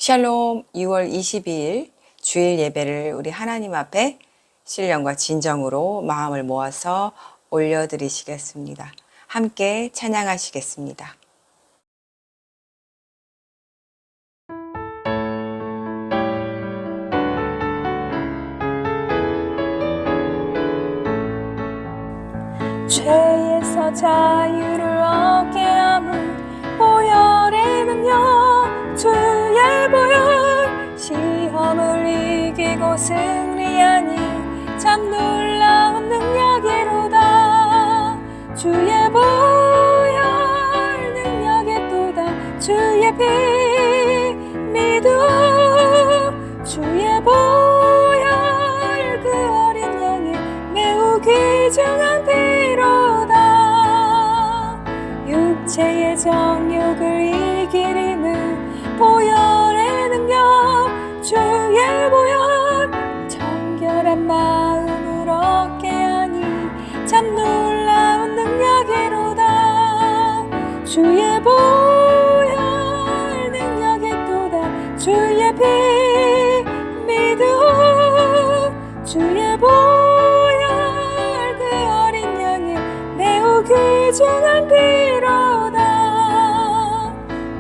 샬롬. 6월 22일 주일 예배를 우리 하나님 앞에 신령과 진정으로 마음을 모아서 올려드리시겠습니다. 함께 찬양하시겠습니다. 죄에서 자유를 얻게 함은 보혈의 능력, 주의 보혈. 시험을 이기고 승리하니 참 놀라운 능력이로다. 주의 보혈 능력이 또다. 주의 피 믿어. 주의 보혈 그 어린 양이 매우 귀중한 피로다. 육체의 정욕을 이길 힘은 보혈의 능력, 주의 보혈. 정결한 마음을 얻게 하니 참 놀라운 능력이로다. 주의 보혈 능력이 또다. 주의 피 믿어. 주의 보혈 그 어린 양이 매우 귀중한 피로다.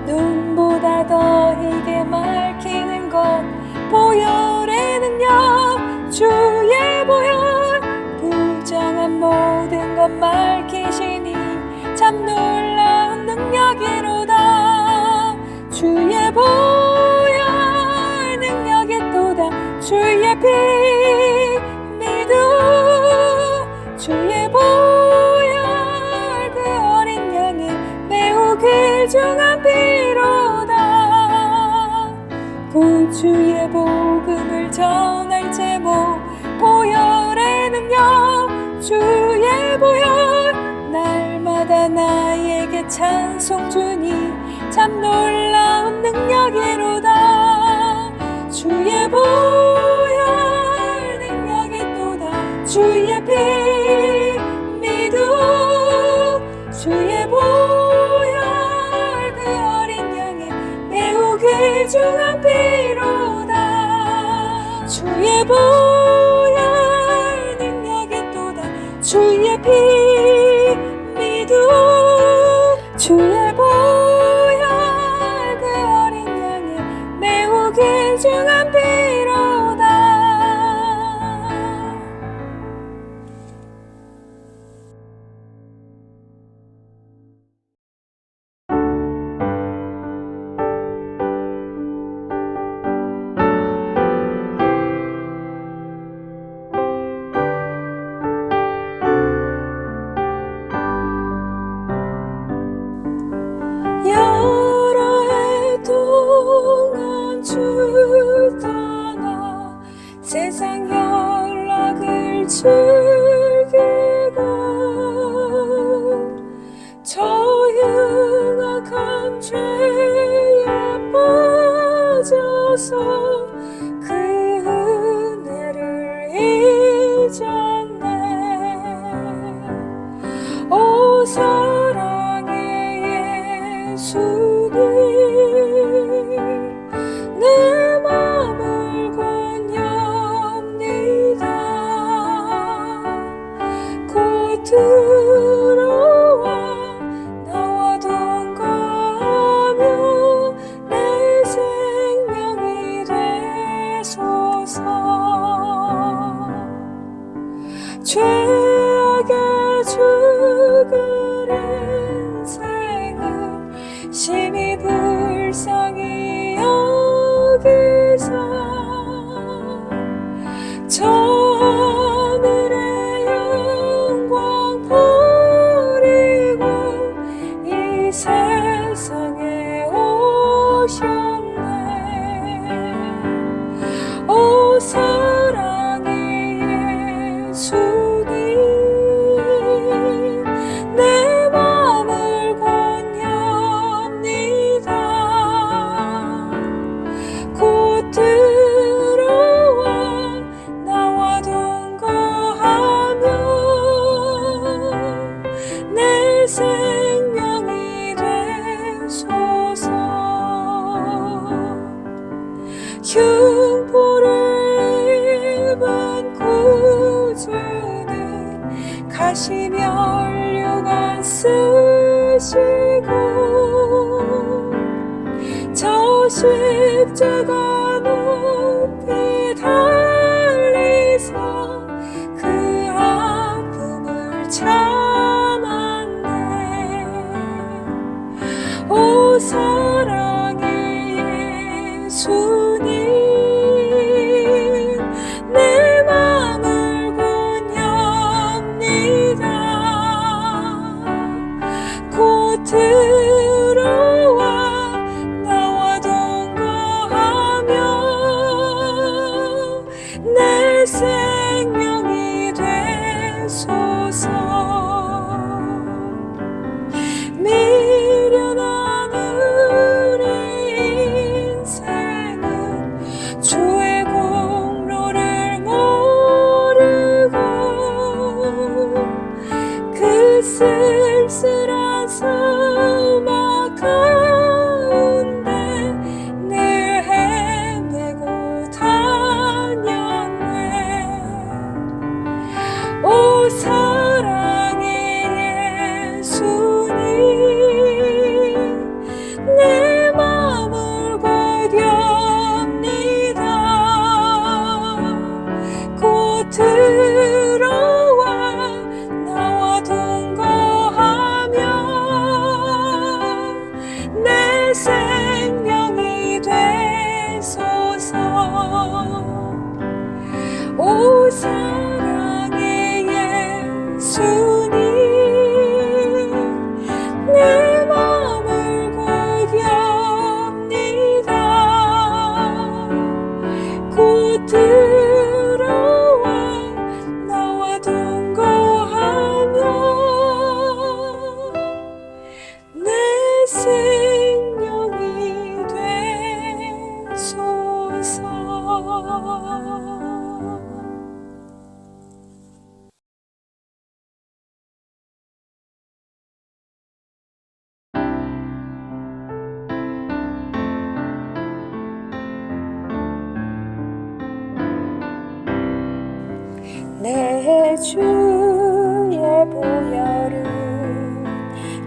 눈보다 더 희게 밝히는 것 보혈의 능력, 주의 보혈. 부정한 모든 것 밝히시니 참 놀라운 능력이로다. 주의 보혈 능력이 또다. 주의 피 믿어. 주의 보혈 그 어린 양이 매우 귀중한 피로다. 구주의 복음을 전할 제목 보혈의 능력, 주의 보혈. 날마다 나에게 찬송 주니 참 놀라운 능력이로다. 주의 보혈 능력이 또다. 주의 피 믿어. 주의 보혈 그 어린 양이 매우 귀중한 피로다. 주의 보혈 능력이 또다. 주의 피 믿어. 주의 보혈 그 어린 양이 매우 귀중한 피로다. 여러 해 동안 주 떠나 세상 연락을 즐기고 저 흉악한 죄에 빠져서 그 은혜를 잊었네. 오 사랑의 예수님, 내 맘을 권유합니다. 곧 들어와 나와 동거하며 내 생명이 되소서. 죄악의 죽을 인생을 심히 불쌍히 여기사 저 하늘의 영광 버리고 이 세상에 오셨네. 오 사랑의 예수님, 내 가시 면류관 쓰시고 저 십자가 높이 달리사 그 아픔을 참았네. 오 사랑의 예수님 내 맘을 권합니다. 곧 들어와 나와 동거하며 내 생명이 되소서. 미련한 우리 인생은 주의 공로를 모르고 그 쓸쓸한 사막 가운데 늘 헤매고 다녔네. 오 사랑의 예수님 내 맘을 고렵니다. 곧 들어와 나와 동거하며 내 생명이 되소서. 오 사랑의 예수님 내 맘을 고렵니다. 곧 들어와 나와 동거하며 내 생명이 되소서. 내 주의 보혈은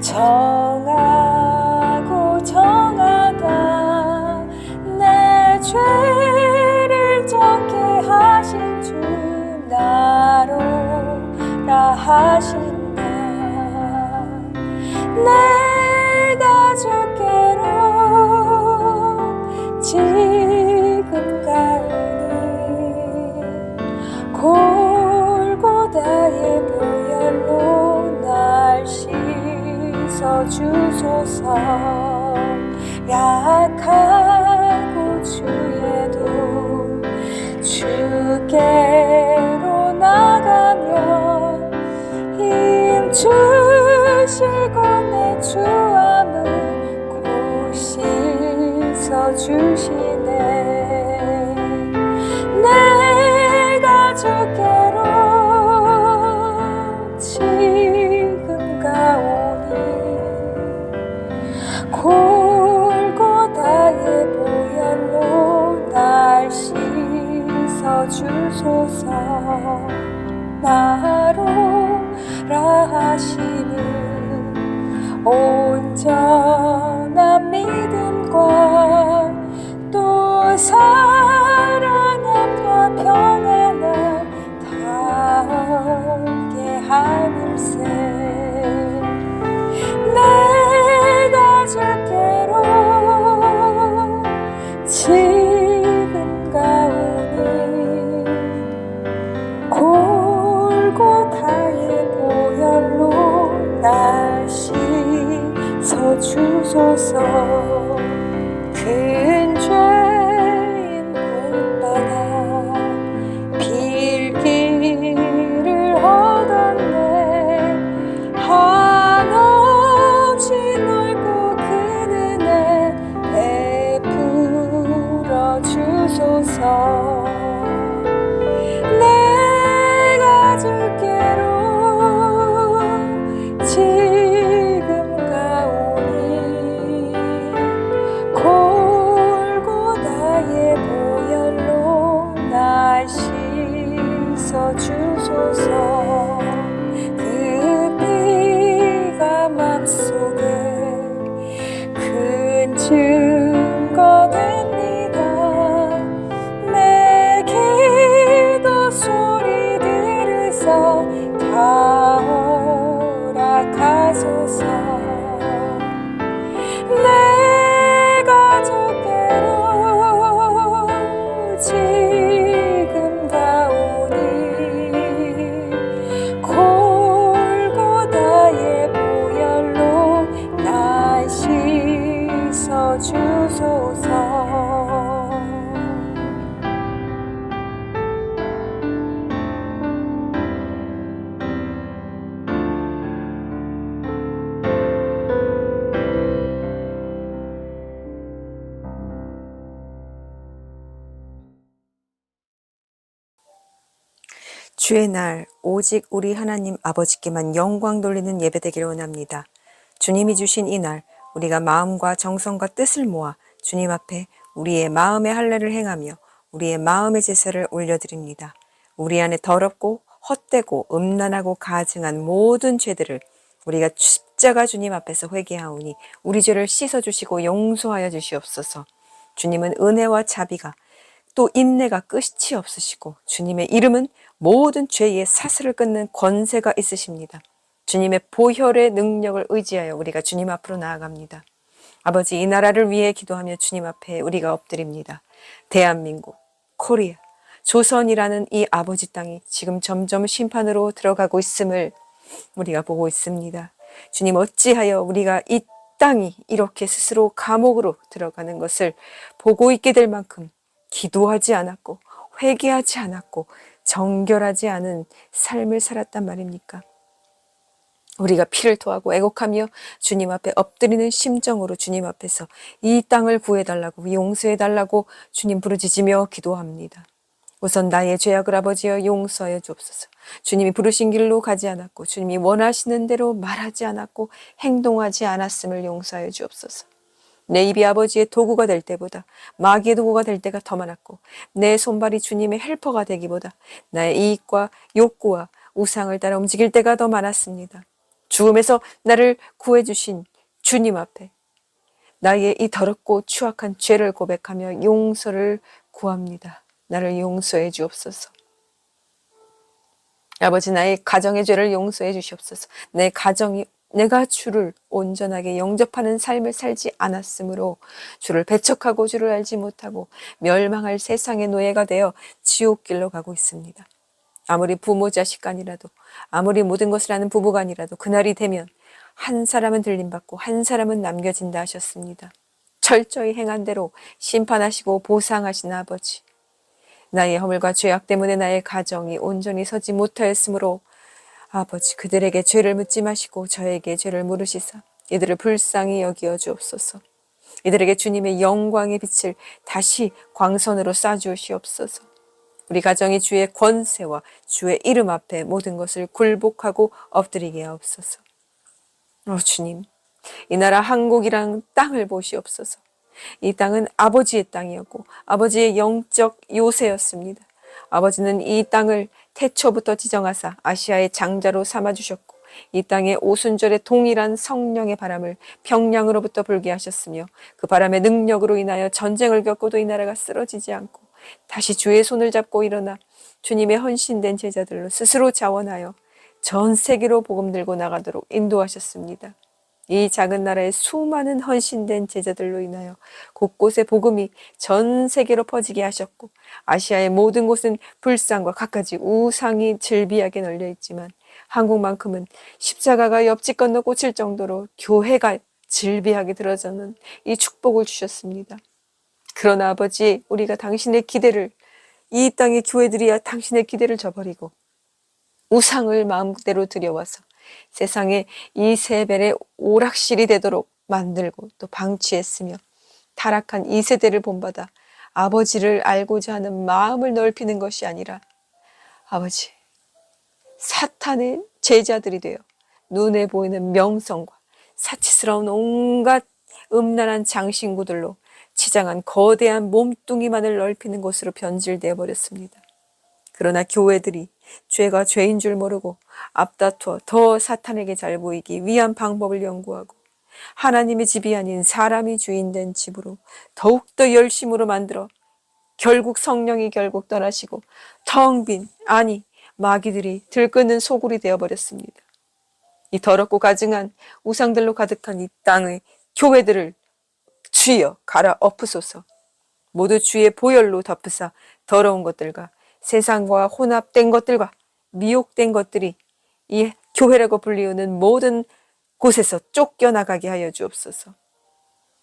정하고 정하다. 내 죄를 적게 하신 주 나로라 하신다. 내가 주께로 지금 가오니 골고다의 보혈로 날 씻어주소서. 약하고 주에도 주께로 나가며 힘 주시고 내 주함을 곧 씻어주시네. 내가 주께로 지금 가오니 골고다의 보혈로 날 씻어주소서. 나로라 하시는 온전한 믿음과 또 사랑함과 평안함 함께 하늘세. 내가 주께로 지금 가오니 골고다의 보혈로 날 씻어주소서. 큰 죄인 본받아 빌기를 얻었네. 한없이 넓고 큰 은혜 베풀어 주소서. 내가 주께로 지금 가오니 나오라 가소서. 내가 적대로 지금 가오니 골고다의 보혈로 날 씻어 주소서. 주의 날 오직 우리 하나님 아버지께만 영광 돌리는 예배되기를 원합니다. 주님이 주신 이 날 우리가 마음과 정성과 뜻을 모아 주님 앞에 우리의 마음의 할례를 행하며 우리의 마음의 제사를 올려드립니다. 우리 안에 더럽고 헛되고 음란하고 가증한 모든 죄들을 우리가 십자가 주님 앞에서 회개하오니 우리 죄를 씻어주시고 용서하여 주시옵소서. 주님은 은혜와 자비가 또 인내가 끝이 없으시고 주님의 이름은 모든 죄의 사슬을 끊는 권세가 있으십니다. 주님의 보혈의 능력을 의지하여 우리가 주님 앞으로 나아갑니다. 아버지, 이 나라를 위해 기도하며 주님 앞에 우리가 엎드립니다. 대한민국, 코리아, 조선이라는 이 아버지 땅이 지금 점점 심판으로 들어가고 있음을 우리가 보고 있습니다. 주님, 어찌하여 우리가 이 땅이 이렇게 스스로 감옥으로 들어가는 것을 보고 있게 될 만큼 기도하지 않았고 회개하지 않았고 정결하지 않은 삶을 살았단 말입니까? 우리가 피를 토하고 애곡하며 주님 앞에 엎드리는 심정으로 주님 앞에서 이 땅을 구해달라고 용서해달라고 주님 부르짖으며 기도합니다. 우선 나의 죄악을 아버지여 용서하여 주옵소서. 주님이 부르신 길로 가지 않았고 주님이 원하시는 대로 말하지 않았고 행동하지 않았음을 용서하여 주옵소서. 내 입이 아버지의 도구가 될 때보다 마귀의 도구가 될 때가 더 많았고 내 손발이 주님의 헬퍼가 되기보다 나의 이익과 욕구와 우상을 따라 움직일 때가 더 많았습니다. 죽음에서 나를 구해주신 주님 앞에 나의 이 더럽고 추악한 죄를 고백하며 용서를 구합니다. 나를 용서해 주옵소서. 아버지, 나의 가정의 죄를 용서해 주시옵소서. 내 가정이 내가 주를 온전하게 영접하는 삶을 살지 않았으므로 주를 배척하고 주를 알지 못하고 멸망할 세상의 노예가 되어 지옥길로 가고 있습니다. 아무리 부모 자식 간이라도 아무리 모든 것을 아는 부부가 아니라도 그날이 되면 한 사람은 들림받고 한 사람은 남겨진다 하셨습니다. 철저히 행한 대로 심판하시고 보상하신 아버지, 나의 허물과 죄악 때문에 나의 가정이 온전히 서지 못하였으므로 아버지, 그들에게 죄를 묻지 마시고 저에게 죄를 물으시사 이들을 불쌍히 여기어 주옵소서. 이들에게 주님의 영광의 빛을 다시 광선으로 쏴주시옵소서. 우리 가정이 주의 권세와 주의 이름 앞에 모든 것을 굴복하고 엎드리게 하옵소서. 주님, 이 나라 한국이랑 땅을 보시옵소서. 이 땅은 아버지의 땅이었고 아버지의 영적 요새였습니다. 아버지는 이 땅을 태초부터 지정하사 아시아의 장자로 삼아주셨고 이 땅에 오순절에 동일한 성령의 바람을 평양으로부터 불게 하셨으며 그 바람의 능력으로 인하여 전쟁을 겪고도 이 나라가 쓰러지지 않고 다시 주의 손을 잡고 일어나 주님의 헌신된 제자들로 스스로 자원하여 전 세계로 복음 들고 나가도록 인도하셨습니다. 이 작은 나라의 수많은 헌신된 제자들로 인하여 곳곳에 복음이 전 세계로 퍼지게 하셨고 아시아의 모든 곳은 불상과 갖가지 우상이 즐비하게 널려 있지만 한국만큼은 십자가가 옆집 건너 꽂힐 정도로 교회가 즐비하게 들어서는 이 축복을 주셨습니다. 그러나 아버지, 우리가 당신의 기대를, 이 땅의 교회들이야 당신의 기대를 저버리고 우상을 마음대로 들여와서 세상에 이세벨의 오락실이 되도록 만들고 또 방치했으며 타락한 이 세대를 본받아 아버지를 알고자 하는 마음을 넓히는 것이 아니라 아버지, 사탄의 제자들이 되어 눈에 보이는 명성과 사치스러운 온갖 음란한 장신구들로 치장한 거대한 몸뚱이만을 넓히는 곳으로 변질되어 버렸습니다. 그러나 교회들이 죄가 죄인 줄 모르고 앞다투어 더 사탄에게 잘 보이기 위한 방법을 연구하고 하나님의 집이 아닌 사람이 주인된 집으로 더욱더 열심으로 만들어 결국 성령이 결국 떠나시고 텅 빈, 아니 마귀들이 들끓는 소굴이 되어버렸습니다. 이 더럽고 가증한 우상들로 가득한 이 땅의 교회들을 주여 갈아엎으소서. 모두 주의 보혈로 덮으사 더러운 것들과 세상과 혼합된 것들과 미혹된 것들이 이 교회라고 불리우는 모든 곳에서 쫓겨나가게 하여 주옵소서.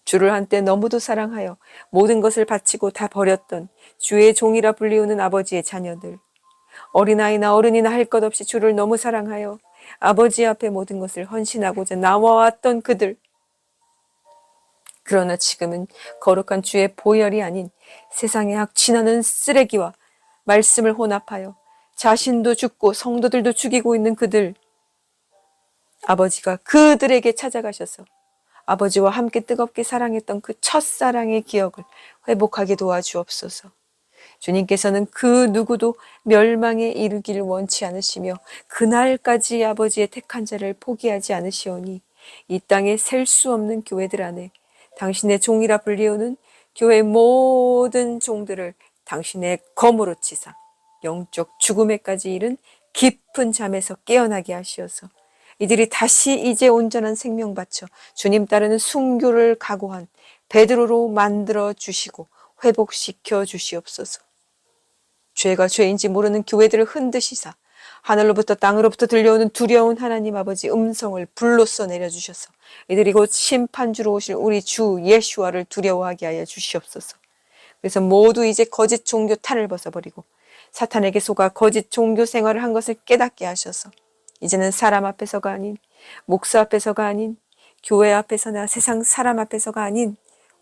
주를 한때 너무도 사랑하여 모든 것을 바치고 다 버렸던 주의 종이라 불리우는 아버지의 자녀들, 어린아이나 어른이나 할 것 없이 주를 너무 사랑하여 아버지 앞에 모든 것을 헌신하고자 나와왔던 그들, 그러나 지금은 거룩한 주의 보혈이 아닌 세상에 악취나는 쓰레기와 말씀을 혼합하여 자신도 죽고 성도들도 죽이고 있는 그들, 아버지가 그들에게 찾아가셔서 아버지와 함께 뜨겁게 사랑했던 그 첫사랑의 기억을 회복하게 도와주옵소서. 주님께서는 그 누구도 멸망에 이르기를 원치 않으시며 그날까지 아버지의 택한 자를 포기하지 않으시오니 이 땅에 셀 수 없는 교회들 안에 당신의 종이라 불리우는 교회 모든 종들을 당신의 검으로 치사 영적 죽음에까지 이른 깊은 잠에서 깨어나게 하시어서 이들이 다시 이제 온전한 생명 바쳐 주님 따르는 순교를 각오한 베드로로 만들어 주시고 회복시켜 주시옵소서. 죄가 죄인지 모르는 교회들을 흔드시사 하늘로부터 땅으로부터 들려오는 두려운 하나님 아버지 음성을 불로써 내려주셔서 이들이 곧 심판주로 오실 우리 주 예수와를 두려워하게 하여 주시옵소서. 그래서 모두 이제 거짓 종교 탈을 벗어버리고 사탄에게 속아 거짓 종교 생활을 한 것을 깨닫게 하셔서 이제는 사람 앞에서가 아닌, 목사 앞에서가 아닌, 교회 앞에서나 세상 사람 앞에서가 아닌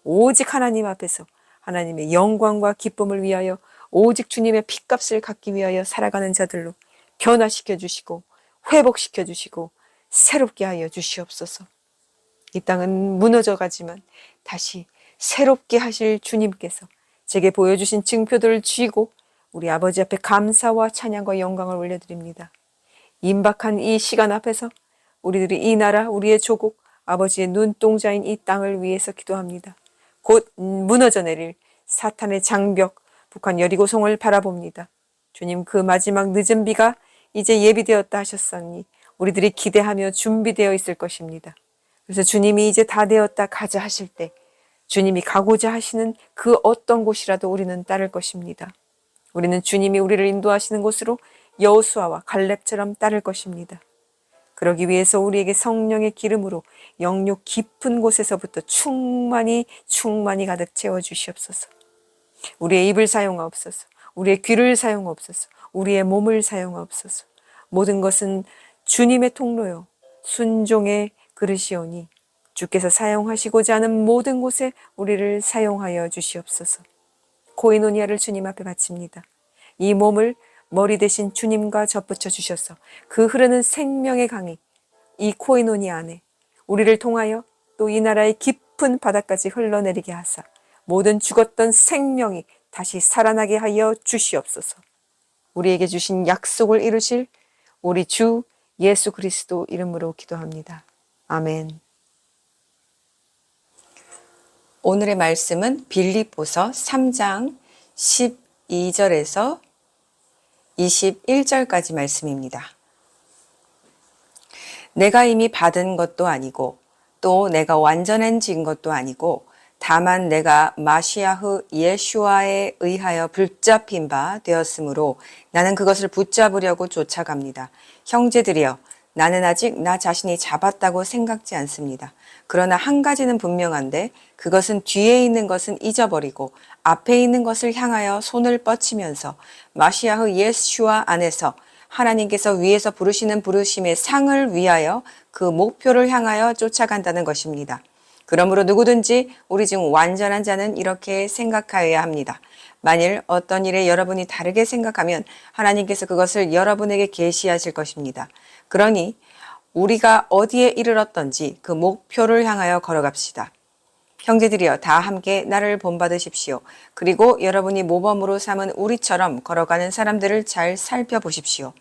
오직 하나님 앞에서 하나님의 영광과 기쁨을 위하여 오직 주님의 핏값을 갚기 위하여 살아가는 자들로 변화시켜 주시고 회복시켜 주시고 새롭게 하여 주시옵소서. 이 땅은 무너져 가지만 다시 새롭게 하실 주님께서 제게 보여주신 증표들을 쥐고 우리 아버지 앞에 감사와 찬양과 영광을 올려드립니다. 임박한 이 시간 앞에서 우리들이 이 나라, 우리의 조국, 아버지의 눈동자인 이 땅을 위해서 기도합니다. 곧 무너져 내릴 사탄의 장벽, 북한 여리고성을 바라봅니다. 주님, 그 마지막 늦은 비가 이제 예비되었다 하셨사니 우리들이 기대하며 준비되어 있을 것입니다. 그래서 주님이 이제 다 되었다 가자 하실 때 주님이 가고자 하시는 그 어떤 곳이라도 우리는 따를 것입니다. 우리는 주님이 우리를 인도하시는 곳으로 여호수아와 갈렙처럼 따를 것입니다. 그러기 위해서 우리에게 성령의 기름으로 영육 깊은 곳에서부터 충만히 가득 채워주시옵소서. 우리의 입을 사용하옵소서. 우리의 귀를 사용하옵소서. 우리의 몸을 사용하옵소서. 모든 것은 주님의 통로요 순종의 그릇이오니 주께서 사용하시고자 하는 모든 곳에 우리를 사용하여 주시옵소서. 코이노니아를 주님 앞에 바칩니다. 이 몸을 머리 대신 주님과 접붙여 주셔서 그 흐르는 생명의 강이 이 코이노니아 안에 우리를 통하여 또 이 나라의 깊은 바다까지 흘러내리게 하사 모든 죽었던 생명이 다시 살아나게 하여 주시옵소서. 우리에게 주신 약속을 이루실 우리 주 예수 그리스도 이름으로 기도합니다. 아멘. 오늘의 말씀은 빌립보서 3장 12절에서 21절까지 말씀입니다. 내가 이미 받은 것도 아니고 또 내가 완전해진 것도 아니고 다만 내가 마시아흐 예슈아에 의하여 붙잡힌 바 되었으므로 나는 그것을 붙잡으려고 쫓아갑니다. 형제들이여, 나는 아직 나 자신이 잡았다고 생각지 않습니다. 그러나 한 가지는 분명한데 그것은 뒤에 있는 것은 잊어버리고 앞에 있는 것을 향하여 손을 뻗치면서 마시아흐 예수와 안에서 하나님께서 위에서 부르시는 부르심의 상을 위하여 그 목표를 향하여 쫓아간다는 것입니다. 그러므로 누구든지 우리 중 완전한 자는 이렇게 생각하여야 합니다. 만일 어떤 일에 여러분이 다르게 생각하면 하나님께서 그것을 여러분에게 계시하실 것입니다. 그러니 우리가 어디에 이르렀던지 그 목표를 향하여 걸어갑시다. 형제들이여, 다 함께 나를 본받으십시오. 그리고 여러분이 모범으로 삼은 우리처럼 걸어가는 사람들을 잘 살펴보십시오.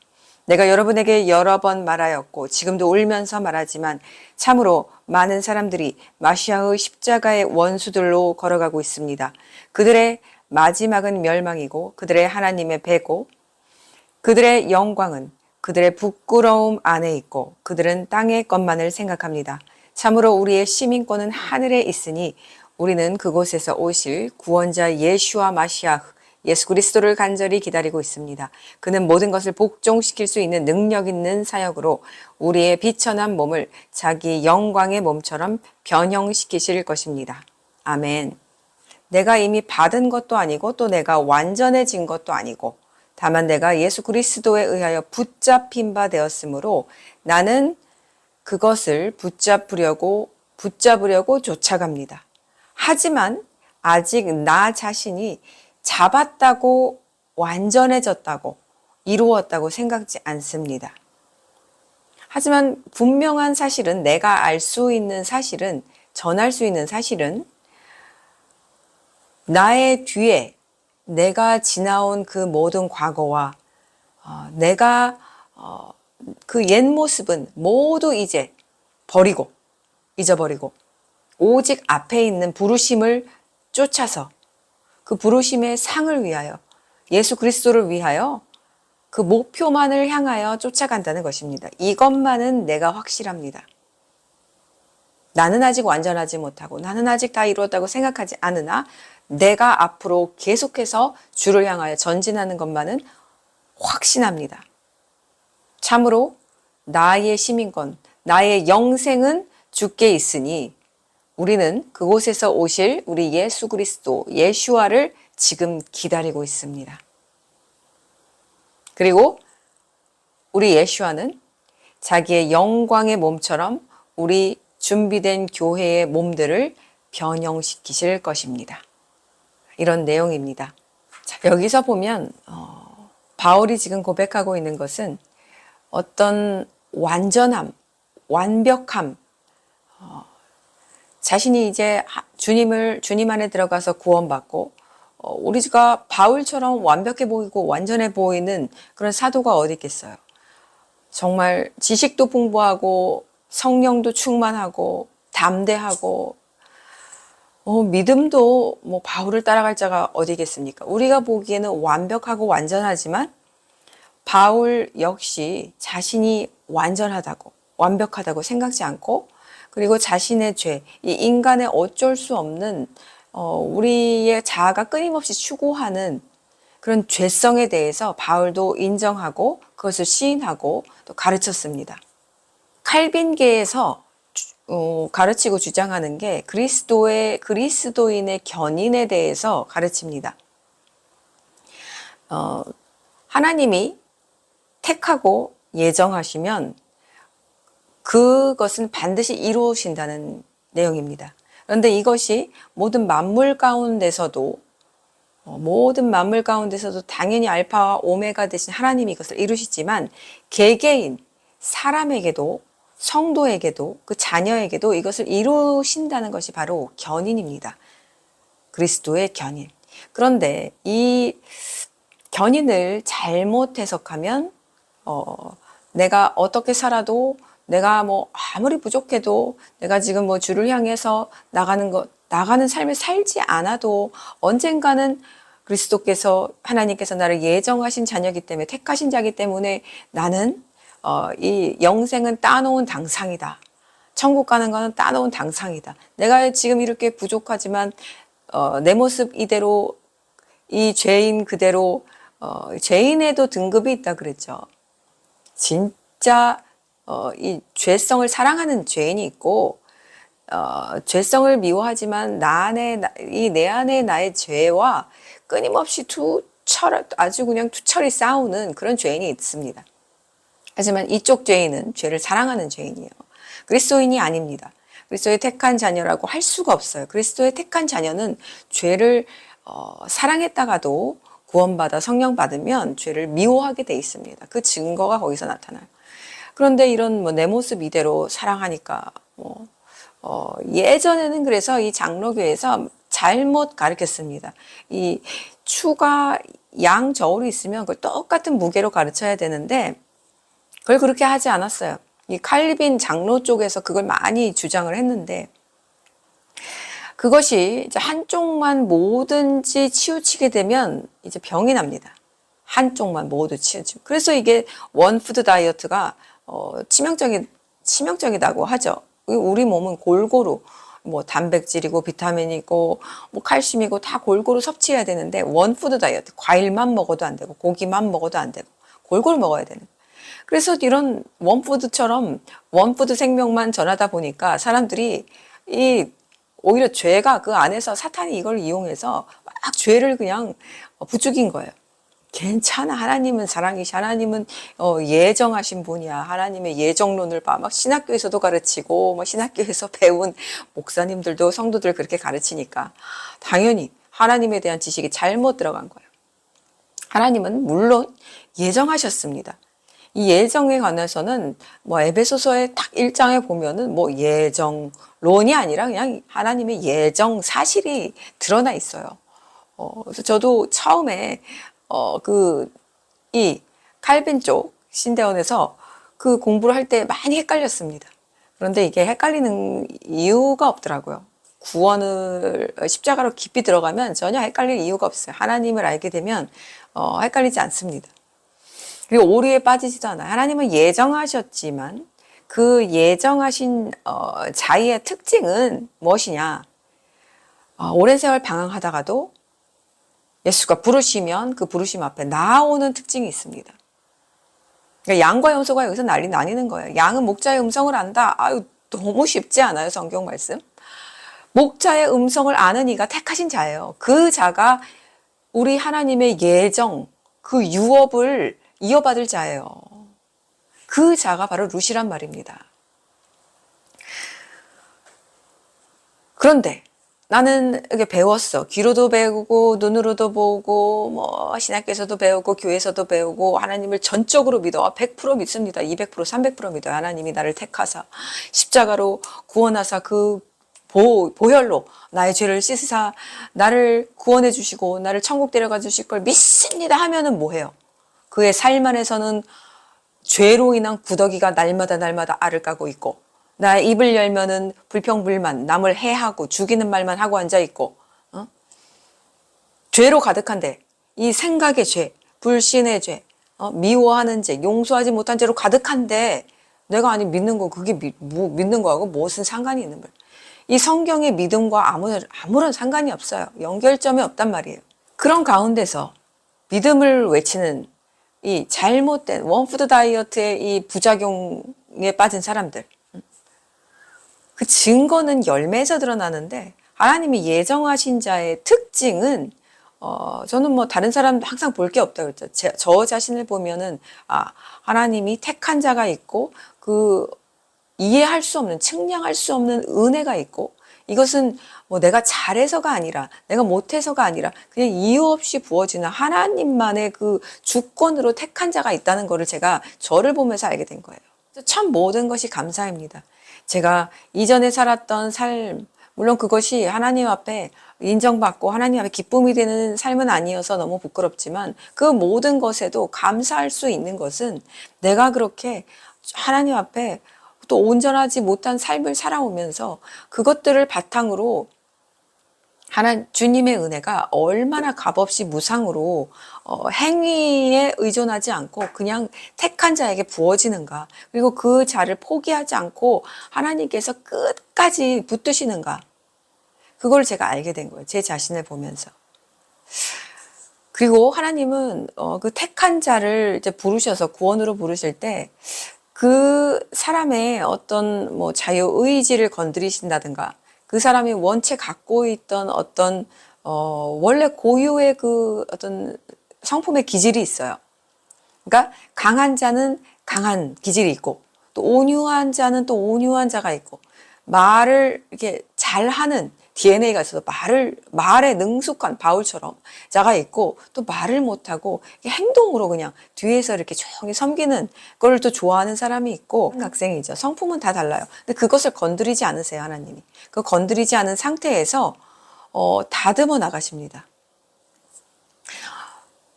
내가 여러분에게 여러 번 말하였고 지금도 울면서 말하지만 참으로 많은 사람들이 마시아의 십자가의 원수들로 걸어가고 있습니다. 그들의 마지막은 멸망이고 그들의 하나님의 배고 그들의 영광은 그들의 부끄러움 안에 있고 그들은 땅의 것만을 생각합니다. 참으로 우리의 시민권은 하늘에 있으니 우리는 그곳에서 오실 구원자 예슈아 마시아흐 예수 그리스도를 간절히 기다리고 있습니다. 그는 모든 것을 복종시킬 수 있는 능력 있는 사역으로 우리의 비천한 몸을 자기 영광의 몸처럼 변형시키실 것입니다. 아멘. 내가 이미 받은 것도 아니고 또 내가 완전해진 것도 아니고 다만 내가 예수 그리스도에 의하여 붙잡힌 바 되었으므로 나는 그것을 붙잡으려고 쫓아갑니다. 하지만 아직 나 자신이 잡았다고 완전해졌다고 이루었다고 생각지 않습니다. 하지만 분명한 사실은 내가 알 수 있는 사실은 전할 수 있는 사실은 나의 뒤에 내가 지나온 그 모든 과거와 내가 그 옛 모습은 모두 이제 버리고 잊어버리고 오직 앞에 있는 부르심을 쫓아서 그 부르심의 상을 위하여 예수 그리스도를 위하여 그 목표만을 향하여 쫓아간다는 것입니다. 이것만은 내가 확실합니다. 나는 아직 완전하지 못하고 나는 아직 다 이루었다고 생각하지 않으나 내가 앞으로 계속해서 주를 향하여 전진하는 것만은 확신합니다. 참으로 나의 시민권, 나의 영생은 주께 있으니 우리는 그곳에서 오실 우리 예수 그리스도, 예슈아를 지금 기다리고 있습니다. 그리고 우리 예슈아는 자기의 영광의 몸처럼 우리 준비된 교회의 몸들을 변형시키실 것입니다. 이런 내용입니다. 자, 여기서 보면 바울이 지금 고백하고 있는 것은 어떤 완전함, 완벽함, 자신이 이제 주님 안에 들어가서 구원받고 우리가 바울처럼 완벽해 보이고 완전해 보이는 그런 사도가 어디 있겠어요. 정말 지식도 풍부하고 성령도 충만하고 담대하고 믿음도 뭐 바울을 따라갈 자가 어디겠습니까? 우리가 보기에는 완벽하고 완전하지만 바울 역시 자신이 완전하다고 완벽하다고 생각지 않고 그리고 자신의 죄, 이 인간의 어쩔 수 없는 우리의 자아가 끊임없이 추구하는 그런 죄성에 대해서 바울도 인정하고 그것을 시인하고 또 가르쳤습니다. 칼빈계에서 가르치고 주장하는 게 그리스도인의 견인에 대해서 가르칩니다. 하나님이 택하고 예정하시면 그것은 반드시 이루어진다는 내용입니다. 그런데 이것이 모든 만물 가운데서도 당연히 알파와 오메가 되신 하나님이 이것을 이루시지만 개개인 사람에게도 성도에게도 그 자녀에게도 이것을 이루신다는 것이 바로 견인입니다. 그리스도의 견인. 그런데 이 견인을 잘못 해석하면 내가 어떻게 살아도 내가 뭐 아무리 부족해도 내가 지금 뭐 주를 향해서 나가는 삶을 살지 않아도 언젠가는 그리스도께서 하나님께서 나를 예정하신 자녀이기 때문에 택하신 자이기 때문에 나는 이 영생은 따놓은 당상이다. 천국 가는 거는 따놓은 당상이다. 내가 지금 이렇게 부족하지만 내 모습 이대로 이 죄인 그대로 죄인에도 등급이 있다 그랬죠. 진짜 이 죄성을 사랑하는 죄인이 있고 죄성을 미워하지만 내 안에 나의 죄와 끊임없이 아주 그냥 투철이 싸우는 그런 죄인이 있습니다. 하지만 이쪽 죄인은 죄를 사랑하는 죄인이에요. 그리스도인이 아닙니다. 그리스도의 택한 자녀라고 할 수가 없어요. 그리스도의 택한 자녀는 죄를 사랑했다가도 구원받아 성령 받으면 죄를 미워하게 돼 있습니다. 그 증거가 거기서 나타나요. 그런데 이런 내 모습 이대로 사랑하니까 예전에는 그래서 이 장로교에서 잘못 가르쳤습니다. 이 추가 양 저울이 있으면 그걸 똑같은 무게로 가르쳐야 되는데 그걸 그렇게 하지 않았어요. 이 칼빈 장로 쪽에서 그걸 많이 주장을 했는데 그것이 이제 한쪽만 뭐든지 치우치게 되면 이제 병이 납니다. 한쪽만 모두 치우치고. 그래서 이게 원푸드 다이어트가 치명적이다고 하죠. 우리 몸은 골고루 뭐 단백질이고 비타민이고 뭐 칼슘이고 다 골고루 섭취해야 되는데 원푸드 다이어트, 과일만 먹어도 안 되고 고기만 먹어도 안 되고 골고루 먹어야 되는. 그래서 이런 원푸드처럼 원푸드 생명만 전하다 보니까 사람들이 오히려 죄가 그 안에서 사탄이 이걸 이용해서 막 죄를 그냥 부추긴 거예요. 괜찮아. 하나님은 사랑이시. 하나님은 예정하신 분이야. 하나님의 예정론을 봐. 막 신학교에서도 가르치고, 뭐 신학교에서 배운 목사님들도 성도들 그렇게 가르치니까 당연히 하나님에 대한 지식이 잘못 들어간 거예요. 하나님은 물론 예정하셨습니다. 이 예정에 관해서는 뭐 에베소서의 딱 1장에 보면은 뭐 예정론이 아니라 그냥 하나님의 예정 사실이 드러나 있어요. 그래서 저도 처음에 이 칼빈 쪽 신대원에서 그 공부를 할 때 많이 헷갈렸습니다. 그런데 이게 헷갈리는 이유가 없더라고요. 구원을 십자가로 깊이 들어가면 전혀 헷갈릴 이유가 없어요. 하나님을 알게 되면 헷갈리지 않습니다. 그리고 오류에 빠지지도 않아요. 하나님은 예정하셨지만 그 예정하신 자의의 특징은 무엇이냐? 오랜 세월 방황하다가도 예수가 부르시면 그 부르심 앞에 나오는 특징이 있습니다. 그러니까 양과 염소가 여기서 나뉘는 거예요. 양은 목자의 음성을 안다. 아유, 너무 쉽지 않아요, 성경 말씀? 목자의 음성을 아는 이가 택하신 자예요. 그 자가 우리 하나님의 예정, 그 유업을 이어받을 자예요. 그 자가 바로 루시란 말입니다. 그런데 나는 이렇게 배웠어. 귀로도 배우고 눈으로도 보고 뭐 신학교에서도 배우고 교회에서도 배우고 하나님을 전적으로 믿어. 100% 믿습니다. 200% 300% 믿어요. 하나님이 나를 택하사 십자가로 구원하사 그 보혈로 나의 죄를 씻으사 나를 구원해 주시고 나를 천국 데려가 주실 걸 믿습니다 하면은 뭐해요? 그의 삶 안에서는 죄로 인한 구더기가 날마다 알을 까고 있고 나의 입을 열면은 불평불만, 남을 해하고 죽이는 말만 하고 앉아있고 죄로 가득한데 이 생각의 죄, 불신의 죄, 미워하는 죄, 용서하지 못한 죄로 가득한데 내가 아니 믿는 거 그게 믿는 거하고 무슨 상관이 있는 거예요. 이 성경의 믿음과 아무런 상관이 없어요. 연결점이 없단 말이에요. 그런 가운데서 믿음을 외치는 이 잘못된 원푸드 다이어트의 이 부작용에 빠진 사람들, 그 증거는 열매에서 드러나는데 하나님이 예정하신 자의 특징은 저는 뭐 다른 사람도 항상 볼 게 없다 그랬죠. 저 자신을 보면은 하나님이 택한 자가 있고 그 이해할 수 없는 측량할 수 없는 은혜가 있고 이것은 뭐 내가 잘해서가 아니라 내가 못해서가 아니라 그냥 이유 없이 부어지는 하나님만의 그 주권으로 택한 자가 있다는 것을 제가 저를 보면서 알게 된 거예요. 참 모든 것이 감사입니다. 제가 이전에 살았던 삶, 물론 그것이 하나님 앞에 인정받고 하나님 앞에 기쁨이 되는 삶은 아니어서 너무 부끄럽지만 그 모든 것에도 감사할 수 있는 것은 내가 그렇게 하나님 앞에 또 온전하지 못한 삶을 살아오면서 그것들을 바탕으로 주님의 은혜가 얼마나 값없이 무상으로 행위에 의존하지 않고 그냥 택한 자에게 부어지는가, 그리고 그 자를 포기하지 않고 하나님께서 끝까지 붙드시는가, 그걸 제가 알게 된 거예요. 제 자신을 보면서. 그리고 하나님은 그 택한 자를 이제 부르셔서 구원으로 부르실 때 그 사람의 어떤 뭐 자유 의지를 건드리신다든가 그 사람이 원체 갖고 있던 어떤 원래 고유의 그 어떤 성품의 기질이 있어요. 그러니까 강한 자는 강한 기질이 있고 또 온유한 자는 또 온유한 자가 있고 말을 이렇게 잘하는 DNA가 있어서 말에 능숙한 바울처럼 자가 있고 또 말을 못하고 행동으로 그냥 뒤에서 이렇게 조용히 섬기는 걸 또 좋아하는 사람이 있고 학생이죠. 성품은 다 달라요. 근데 그것을 건드리지 않으세요, 하나님이. 그 건드리지 않은 상태에서 다듬어 나가십니다.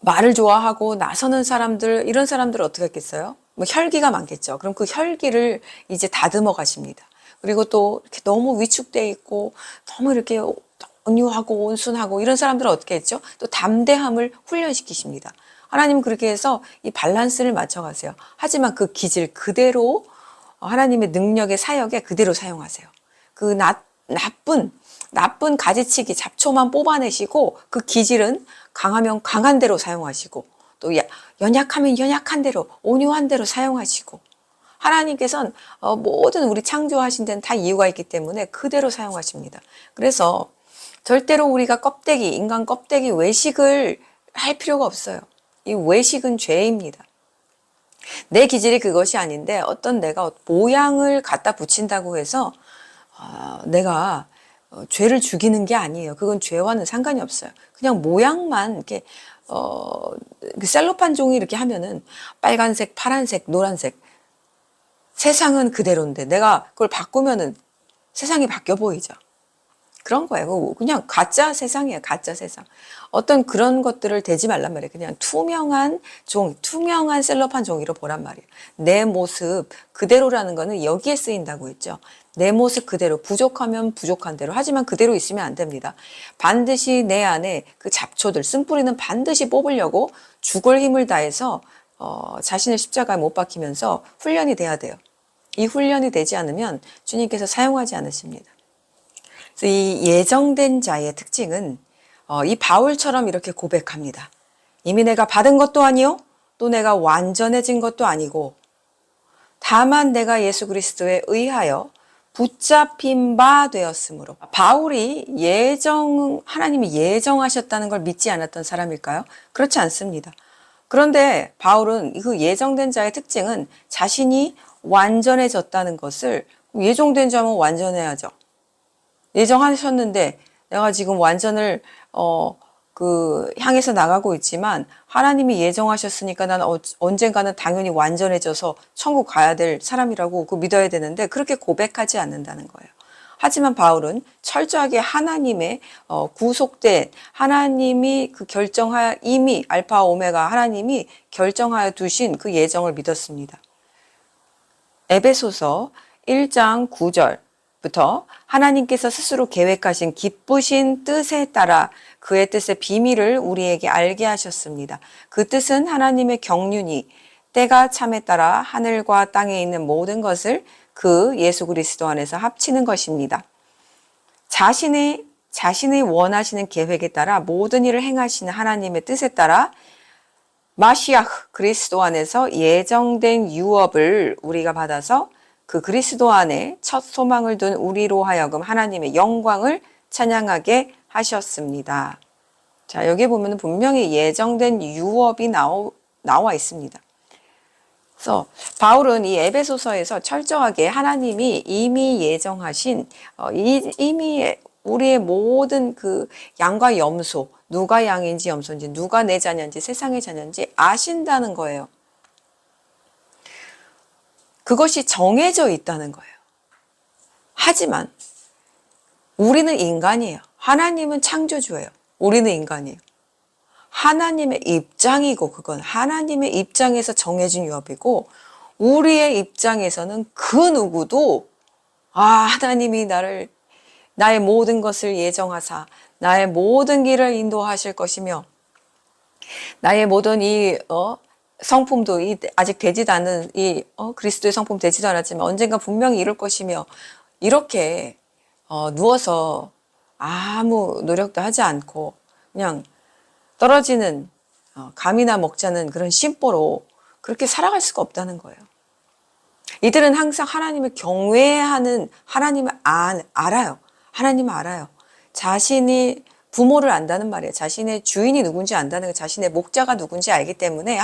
말을 좋아하고 나서는 사람들, 이런 사람들은 어떻게 했겠어요? 뭐 혈기가 많겠죠. 그럼 그 혈기를 이제 다듬어 가십니다. 그리고 또 이렇게 너무 위축돼 있고 너무 이렇게 온유하고 온순하고 이런 사람들은 어떻게 했죠? 또 담대함을 훈련시키십니다. 하나님은 그렇게 해서 이 밸런스를 맞춰가세요. 하지만 그 기질 그대로 하나님의 능력의 사역에 그대로 사용하세요. 그 나쁜 가지치기 잡초만 뽑아내시고 그 기질은 강하면 강한 대로 사용하시고 또 연약하면 연약한 대로 온유한 대로 사용하시고 하나님께서는 모든 우리 창조하신 데는 다 이유가 있기 때문에 그대로 사용하십니다. 그래서 절대로 우리가 인간 껍데기 외식을 할 필요가 없어요. 이 외식은 죄입니다. 내 기질이 그것이 아닌데 어떤 내가 모양을 갖다 붙인다고 해서 내가 죄를 죽이는 게 아니에요. 그건 죄와는 상관이 없어요. 그냥 모양만 이렇게 그 셀로판 종이 이렇게 하면은 빨간색, 파란색, 노란색 세상은 그대로인데 내가 그걸 바꾸면은 세상이 바뀌어 보이죠. 그런 거예요. 그냥 가짜 세상이에요. 가짜 세상. 어떤 그런 것들을 대지 말란 말이에요. 그냥 투명한 셀로판 종이로 보란 말이에요. 내 모습 그대로라는 거는 여기에 쓰인다고 했죠. 내 모습 그대로, 부족하면 부족한 대로. 하지만 그대로 있으면 안 됩니다. 반드시 내 안에 그 잡초들, 쓴뿌리는 반드시 뽑으려고 죽을 힘을 다해서 자신을 십자가에 못 박히면서 훈련이 돼야 돼요. 이 훈련이 되지 않으면 주님께서 사용하지 않으십니다. 그래서 이 예정된 자의 특징은 이 바울처럼 이렇게 고백합니다. 이미 내가 받은 것도 아니요, 또 내가 완전해진 것도 아니고 다만 내가 예수 그리스도에 의하여 붙잡힌 바 되었으므로. 바울이 하나님이 예정하셨다는 걸 믿지 않았던 사람일까요? 그렇지 않습니다. 그런데 바울은 그 예정된 자의 특징은 자신이 완전해졌다는 것을, 예정된 자면 완전해야죠. 예정하셨는데 내가 지금 완전을 향해서 나가고 있지만 하나님이 예정하셨으니까 나는 언젠가는 당연히 완전해져서 천국 가야 될 사람이라고 믿어야 되는데 그렇게 고백하지 않는다는 거예요. 하지만 바울은 철저하게 하나님의 구속된 하나님이 결정하여 이미 알파 오메가 하나님이 결정하여 두신 그 예정을 믿었습니다. 에베소서 1장 9절부터 하나님께서 스스로 계획하신 기쁘신 뜻에 따라 그의 뜻의 비밀을 우리에게 알게 하셨습니다. 그 뜻은 하나님의 경륜이 때가 참에 따라 하늘과 땅에 있는 모든 것을 그 예수 그리스도 안에서 합치는 것입니다. 자신의 원하시는 계획에 따라 모든 일을 행하시는 하나님의 뜻에 따라 마시아흐 그리스도 안에서 예정된 유업을 우리가 받아서 그 그리스도 안에 첫 소망을 둔 우리로 하여금 하나님의 영광을 찬양하게 하셨습니다. 자, 여기 보면 분명히 예정된 유업이 나와 있습니다. 그래서 바울은 이 에베소서에서 철저하게 하나님이 이미 예정하신 이미 우리의 모든 그 양과 염소, 누가 양인지 염소인지, 누가 내 자녀인지 세상의 자녀인지 아신다는 거예요. 그것이 정해져 있다는 거예요. 하지만 우리는 인간이에요. 하나님은 창조주예요. 우리는 인간이에요. 하나님의 입장이고 그건 하나님의 입장에서 정해진 유업이고 우리의 입장에서는 그 누구도 하나님이 나의 모든 것을 예정하사 나의 모든 길을 인도하실 것이며 나의 모든 성품도 아직 되지도 않은 그리스도의 성품 되지도 않았지만 언젠가 분명히 이룰 것이며 이렇게 누워서 아무 노력도 하지 않고 그냥 떨어지는 감이나 먹자는 그런 심보로 그렇게 살아갈 수가 없다는 거예요. 이들은 항상 하나님을 경외하는 하나님을 알아요. 하나님을 알아요. 자신이 부모를 안다는 말이에요. 자신의 주인이 누군지 안다는 거예요. 자신의 목자가 누군지 알기 때문에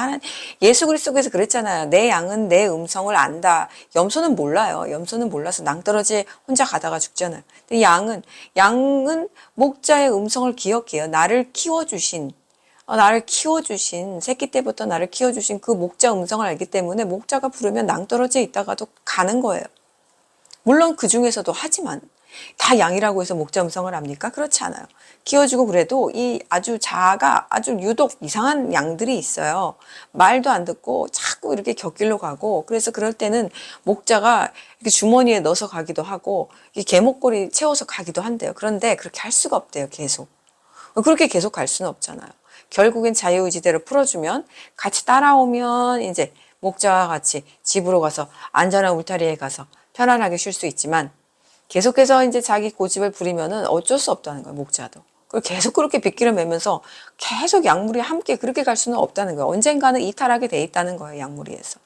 예수 그리스도께서 그랬잖아요. 내 양은 내 음성을 안다. 염소는 몰라요. 염소는 몰라서 낭떠러지에 혼자 가다가 죽잖아요. 근데 양은 목자의 음성을 기억해요. 나를 키워주신 새끼 때부터 나를 키워주신 그 목자 음성을 알기 때문에 목자가 부르면 낭떠러지에 있다가도 가는 거예요. 물론 그 중에서도 하지만 다 양이라고 해서 목자 음성을 압니까? 그렇지 않아요. 키워주고 그래도 아주 유독 이상한 양들이 있어요. 말도 안 듣고 자꾸 이렇게 곁길로 가고 그래서 그럴 때는 목자가 이렇게 주머니에 넣어서 가기도 하고 개목걸이 채워서 가기도 한대요. 그런데 그렇게 할 수가 없대요. 그렇게 계속 갈 수는 없잖아요. 결국엔 자유의지대로 풀어주면 같이 따라오면 이제 목자와 같이 집으로 가서 안전한 울타리에 가서 편안하게 쉴 수 있지만 계속해서 이제 자기 고집을 부리면은 어쩔 수 없다는 거예요, 목자도. 그리고 계속 그렇게 빗길을 매면서 계속 약물이 함께 그렇게 갈 수는 없다는 거예요. 언젠가는 이탈하게 돼 있다는 거예요, 약물이에서.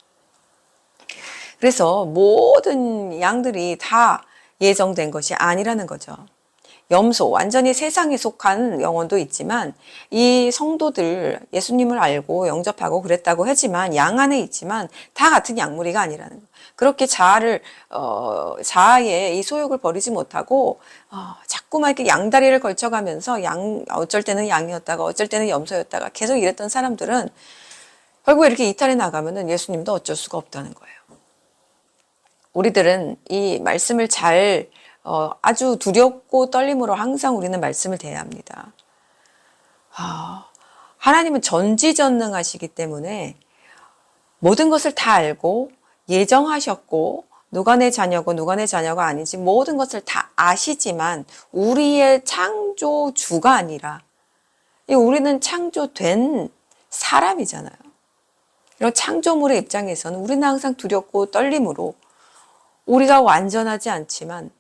그래서 모든 양들이 다 예정된 것이 아니라는 거죠. 염소, 완전히 세상에 속한 영혼도 있지만 이 성도들 예수님을 알고 영접하고 그랬다고 하지만 양 안에 있지만 다 같은 양무리가 아니라는 거예요. 그렇게 자아의 이 소욕을 버리지 못하고 자꾸만 이렇게 양다리를 걸쳐가면서 어쩔 때는 양이었다가 어쩔 때는 염소였다가 계속 이랬던 사람들은 결국 이렇게 이탈해 나가면은 예수님도 어쩔 수가 없다는 거예요. 우리들은 이 말씀을 아주 두렵고 떨림으로 항상 우리는 말씀을 대해야 합니다. 하나님은 전지전능하시기 때문에 모든 것을 다 알고 예정하셨고 누가 내 자녀고 누가 내 자녀가 아닌지 모든 것을 다 아시지만 우리의 창조주가 아니라 우리는 창조된 사람이잖아요. 이런 창조물의 입장에서는 우리는 항상 두렵고 떨림으로 우리가 완전하지 않지만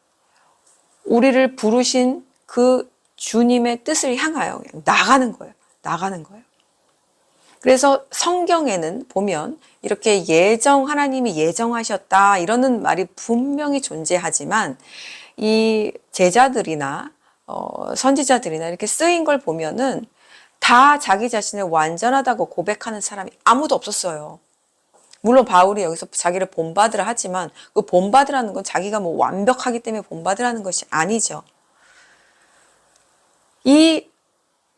우리를 부르신 그 주님의 뜻을 향하여 그냥 나가는 거예요. 나가는 거예요. 그래서 성경에는 보면 이렇게 하나님이 예정하셨다 이러는 말이 분명히 존재하지만 이 제자들이나 선지자들이나 이렇게 쓰인 걸 보면은 다 자기 자신을 완전하다고 고백하는 사람이 아무도 없었어요. 물론 바울이 여기서 자기를 본받으라 하지만 그 본받으라는 건 자기가 뭐 완벽하기 때문에 본받으라는 것이 아니죠. 이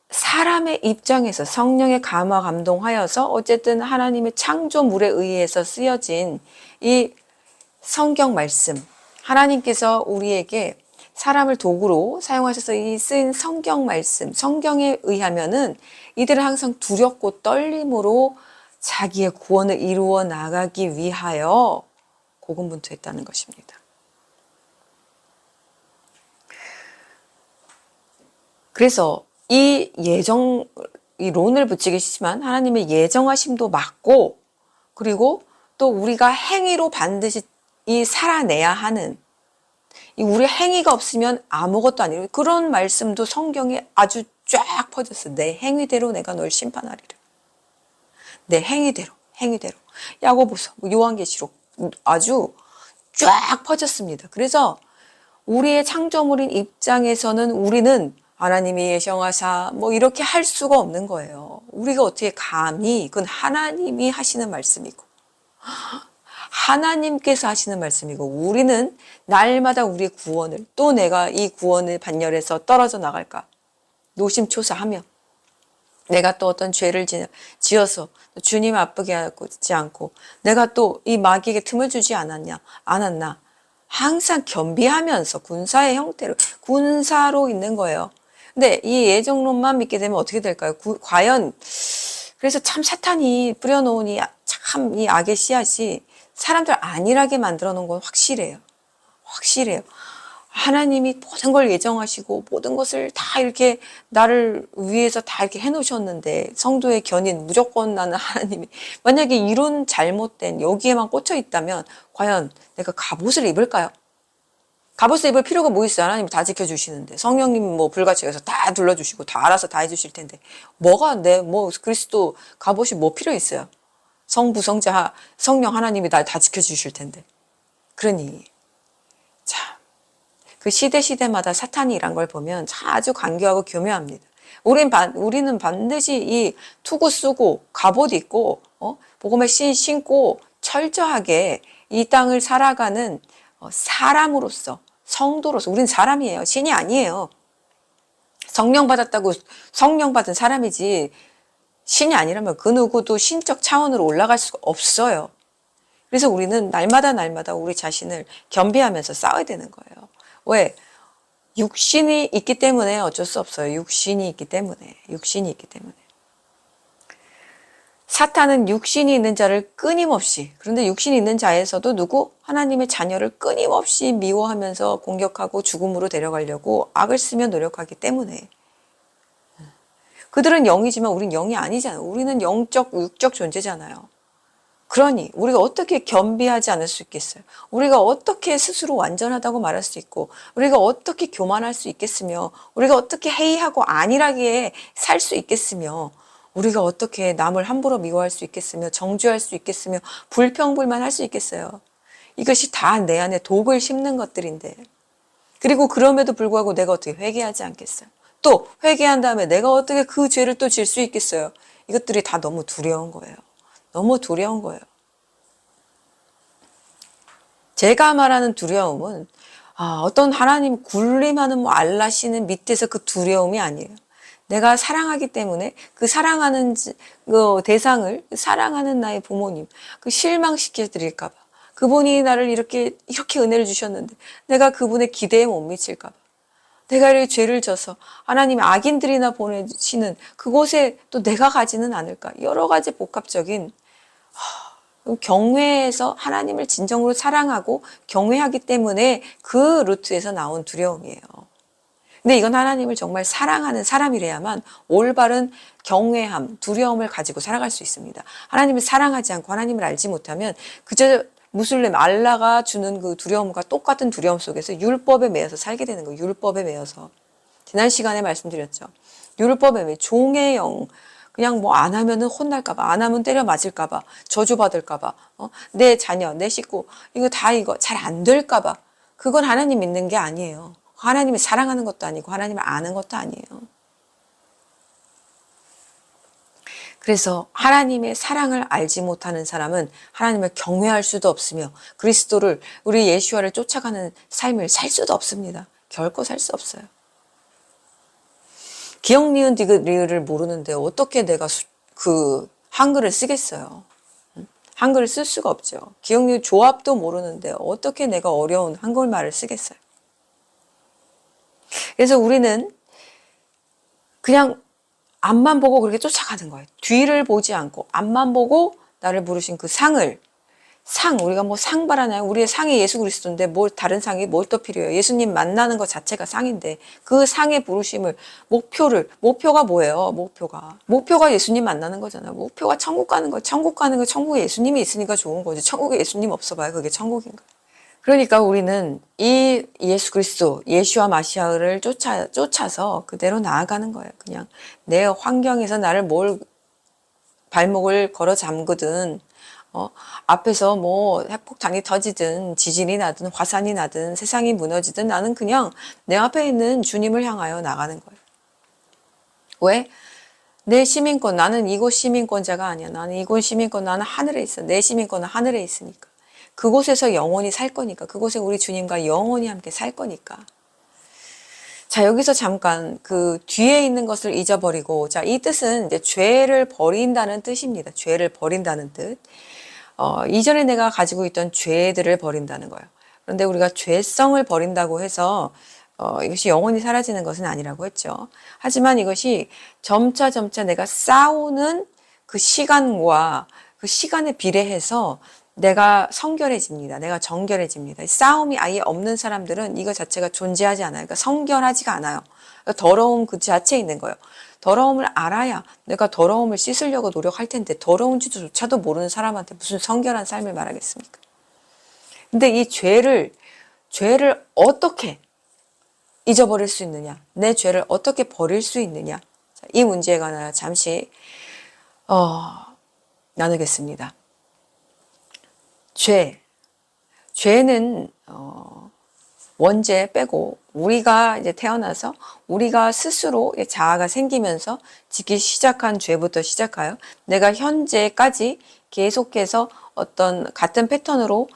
사람의 입장에서 성령의 감화 감동하여서 어쨌든 하나님의 창조물에 의해서 쓰여진 이 성경 말씀, 하나님께서 우리에게 사람을 도구로 사용하셔서 이 쓰인 성경 말씀, 성경에 의하면은 이들은 항상 두렵고 떨림으로 자기의 구원을 이루어 나가기 위하여 고군분투했다는 것입니다. 그래서 이 론을 붙이기 싫지만 하나님의 예정하심도 맞고 그리고 또 우리가 행위로 반드시 살아내야 하는 우리 행위가 없으면 아무것도 아니에요. 그런 말씀도 성경에 아주 쫙 퍼졌어요. 내 행위대로 내가 널 심판하리라. 내 행위대로. 야고보서, 요한계시록 아주 쫙 퍼졌습니다. 그래서 우리의 창조물인 입장에서는 우리는 하나님이 예정하사 이렇게 할 수가 없는 거예요. 우리가 어떻게 감히 그건 하나님이 하시는 말씀이고 하나님께서 하시는 말씀이고 우리는 날마다 우리의 구원을 또 내가 이 구원을 반열에서 떨어져 나갈까 노심초사하며 내가 또 어떤 죄를 지어서 주님 아프게 하지 않고 내가 또 이 마귀에게 틈을 주지 않았나 항상 겸비하면서 군사의 형태로 군사로 있는 거예요. 근데 이 예정론만 믿게 되면 어떻게 될까요? 과연 그래서 참 사탄이 뿌려놓은 이 악의 씨앗이 사람들 안일하게 만들어 놓은 건 확실해요. 하나님이 모든 걸 예정하시고 모든 것을 다 이렇게 나를 위해서 다 이렇게 해놓으셨는데 성도의 견인 무조건 나는 하나님이 만약에 이런 잘못된 여기에만 꽂혀 있다면 과연 내가 갑옷을 입을까요? 갑옷을 입을 필요가 뭐 있어요? 하나님이 다 지켜주시는데 성령님 불같이해서 다 둘러주시고 다 알아서 다 해주실 텐데 그리스도 갑옷이 뭐 필요 있어요? 성부 성자 성령 하나님이 날 다 지켜주실 텐데 그러니 참 그 시대마다 사탄이 일한 걸 보면 아주 간교하고 교묘합니다. 우리는 반드시 이 투구 쓰고 갑옷 입고 복음의 신 신고 철저하게 이 땅을 살아가는 사람으로서 성도로서 우리는 사람이에요. 신이 아니에요. 성령 받은 사람이지 신이 아니라면 그 누구도 신적 차원으로 올라갈 수가 없어요. 그래서 우리는 날마다 우리 자신을 겸비하면서 싸워야 되는 거예요. 왜? 육신이 있기 때문에 어쩔 수 없어요. 육신이 있기 때문에. 사탄은 육신이 있는 자를 끊임없이 그런데 육신이 있는 자에서도 하나님의 자녀를 끊임없이 미워하면서 공격하고 죽음으로 데려가려고 악을 쓰며 노력하기 때문에 그들은 영이지만 우린 영이 아니잖아요. 우리는 영적, 육적 존재잖아요. 그러니 우리가 어떻게 겸비하지 않을 수 있겠어요? 우리가 어떻게 스스로 완전하다고 말할 수 있고, 우리가 어떻게 교만할 수 있겠으며, 우리가 어떻게 해이하고 안일하게 살 수 있겠으며, 우리가 어떻게 남을 함부로 미워할 수 있겠으며, 정죄할 수 있겠으며, 불평불만할 수 있겠어요? 이것이 다 내 안에 독을 심는 것들인데, 그리고 그럼에도 불구하고 내가 어떻게 회개하지 않겠어요? 또 회개한 다음에 내가 어떻게 그 죄를 또 질 수 있겠어요? 이것들이 다 너무 두려운 거예요. 너무 두려운 거예요. 제가 말하는 두려움은 어떤 하나님 군림하는 뭐 알라시는 밑에서 그 두려움이 아니에요. 내가 사랑하기 때문에 그 사랑하는 그 대상을, 사랑하는 나의 부모님, 그 실망시켜 드릴까 봐. 그분이 나를 이렇게 은혜를 주셨는데 내가 그분의 기대에 못 미칠까 봐. 내가 이렇게 죄를 져서 하나님이 악인들이나 보내시는 그곳에 또 내가 가지는 않을까. 여러 가지 복합적인 경외에서 하나님을 진정으로 사랑하고 경외하기 때문에 그 루트에서 나온 두려움이에요. 근데 이건 하나님을 정말 사랑하는 사람이래야만 올바른 경외함, 두려움을 가지고 살아갈 수 있습니다. 하나님을 사랑하지 않고 하나님을 알지 못하면 그저 무슬림 알라가 주는 그 두려움과 똑같은 두려움 속에서 율법에 매여서 살게 되는 거예요. 율법에 매여서. 지난 시간에 말씀드렸죠. 율법에 매여 종의 영, 그냥 뭐 안 하면은 혼날까봐, 안 하면 때려 맞을까봐, 저주받을까봐, 내 자녀, 내 식구, 이거 잘 안 될까봐. 그건 하나님 믿는 게 아니에요. 하나님을 사랑하는 것도 아니고 하나님을 아는 것도 아니에요. 그래서 하나님의 사랑을 알지 못하는 사람은 하나님을 경외할 수도 없으며 그리스도를, 우리 예수와를 쫓아가는 삶을 살 수도 없습니다. 결코 살 수 없어요. 기억, 니은, 디귿, 리을을 모르는데 어떻게 내가 그 한글을 쓰겠어요? 한글을 쓸 수가 없죠. 기억, 니은 조합도 모르는데 어떻게 내가 어려운 한글말을 쓰겠어요? 그래서 우리는 그냥 앞만 보고 그렇게 쫓아가는 거예요. 뒤를 보지 않고 앞만 보고 나를 부르신 그 우리가 뭐 상 바라나요? 우리의 상이 예수 그리스도인데 다른 상이 뭘 또 필요해요? 예수님 만나는 것 자체가 상인데 그 상의 부르심을, 목표가 뭐예요? 목표가 예수님 만나는 거잖아요. 목표가 천국 가는 거예요. 천국에 예수님이 있으니까 좋은 거죠. 천국에 예수님 없어봐요. 그게 천국인가? 그러니까 우리는 이 예수 그리스도, 예수와 마시아를 쫓아서 그대로 나아가는 거예요. 그냥 내 환경에서 나를 발목을 걸어 잠그든, 앞에서 뭐 핵폭탄이 터지든, 지진이 나든, 화산이 나든, 세상이 무너지든 나는 그냥 내 앞에 있는 주님을 향하여 나가는 거예요. 왜? 내 시민권, 나는 이곳 시민권자가 아니야. 나는 이곳 시민권, 나는 하늘에 있어. 내 시민권은 하늘에 있으니까. 그곳에서 영원히 살 거니까. 그곳에 우리 주님과 영원히 함께 살 거니까. 자, 여기서 잠깐 그 뒤에 있는 것을 잊어버리고, 자, 이 뜻은 이제 죄를 버린다는 뜻입니다. 죄를 버린다는 뜻. 이전에 내가 가지고 있던 죄들을 버린다는 거예요. 그런데 우리가 죄성을 버린다고 해서 이것이 영원히 사라지는 것은 아니라고 했죠. 하지만 이것이 점차 내가 싸우는 그 시간과 그 시간에 비례해서 내가 성결해집니다. 내가 정결해집니다. 싸움이 아예 없는 사람들은 이거 자체가 존재하지 않아요. 그러니까 성결하지가 않아요. 그러니까 더러움 그 자체에 있는 거예요. 더러움을 알아야 내가 더러움을 씻으려고 노력할 텐데 더러운지조차도 모르는 사람한테 무슨 성결한 삶을 말하겠습니까? 근데 이 죄를 어떻게 잊어버릴 수 있느냐? 내 죄를 어떻게 버릴 수 있느냐? 자, 이 문제에 관하여 잠시 나누겠습니다. 죄는 원죄 빼고 우리가 이제 태어나서 우리가 스스로 자아가 생기면서 짓기 시작한 죄부터 시작하여 내가 현재까지 계속해서 어떤 같은 패턴으로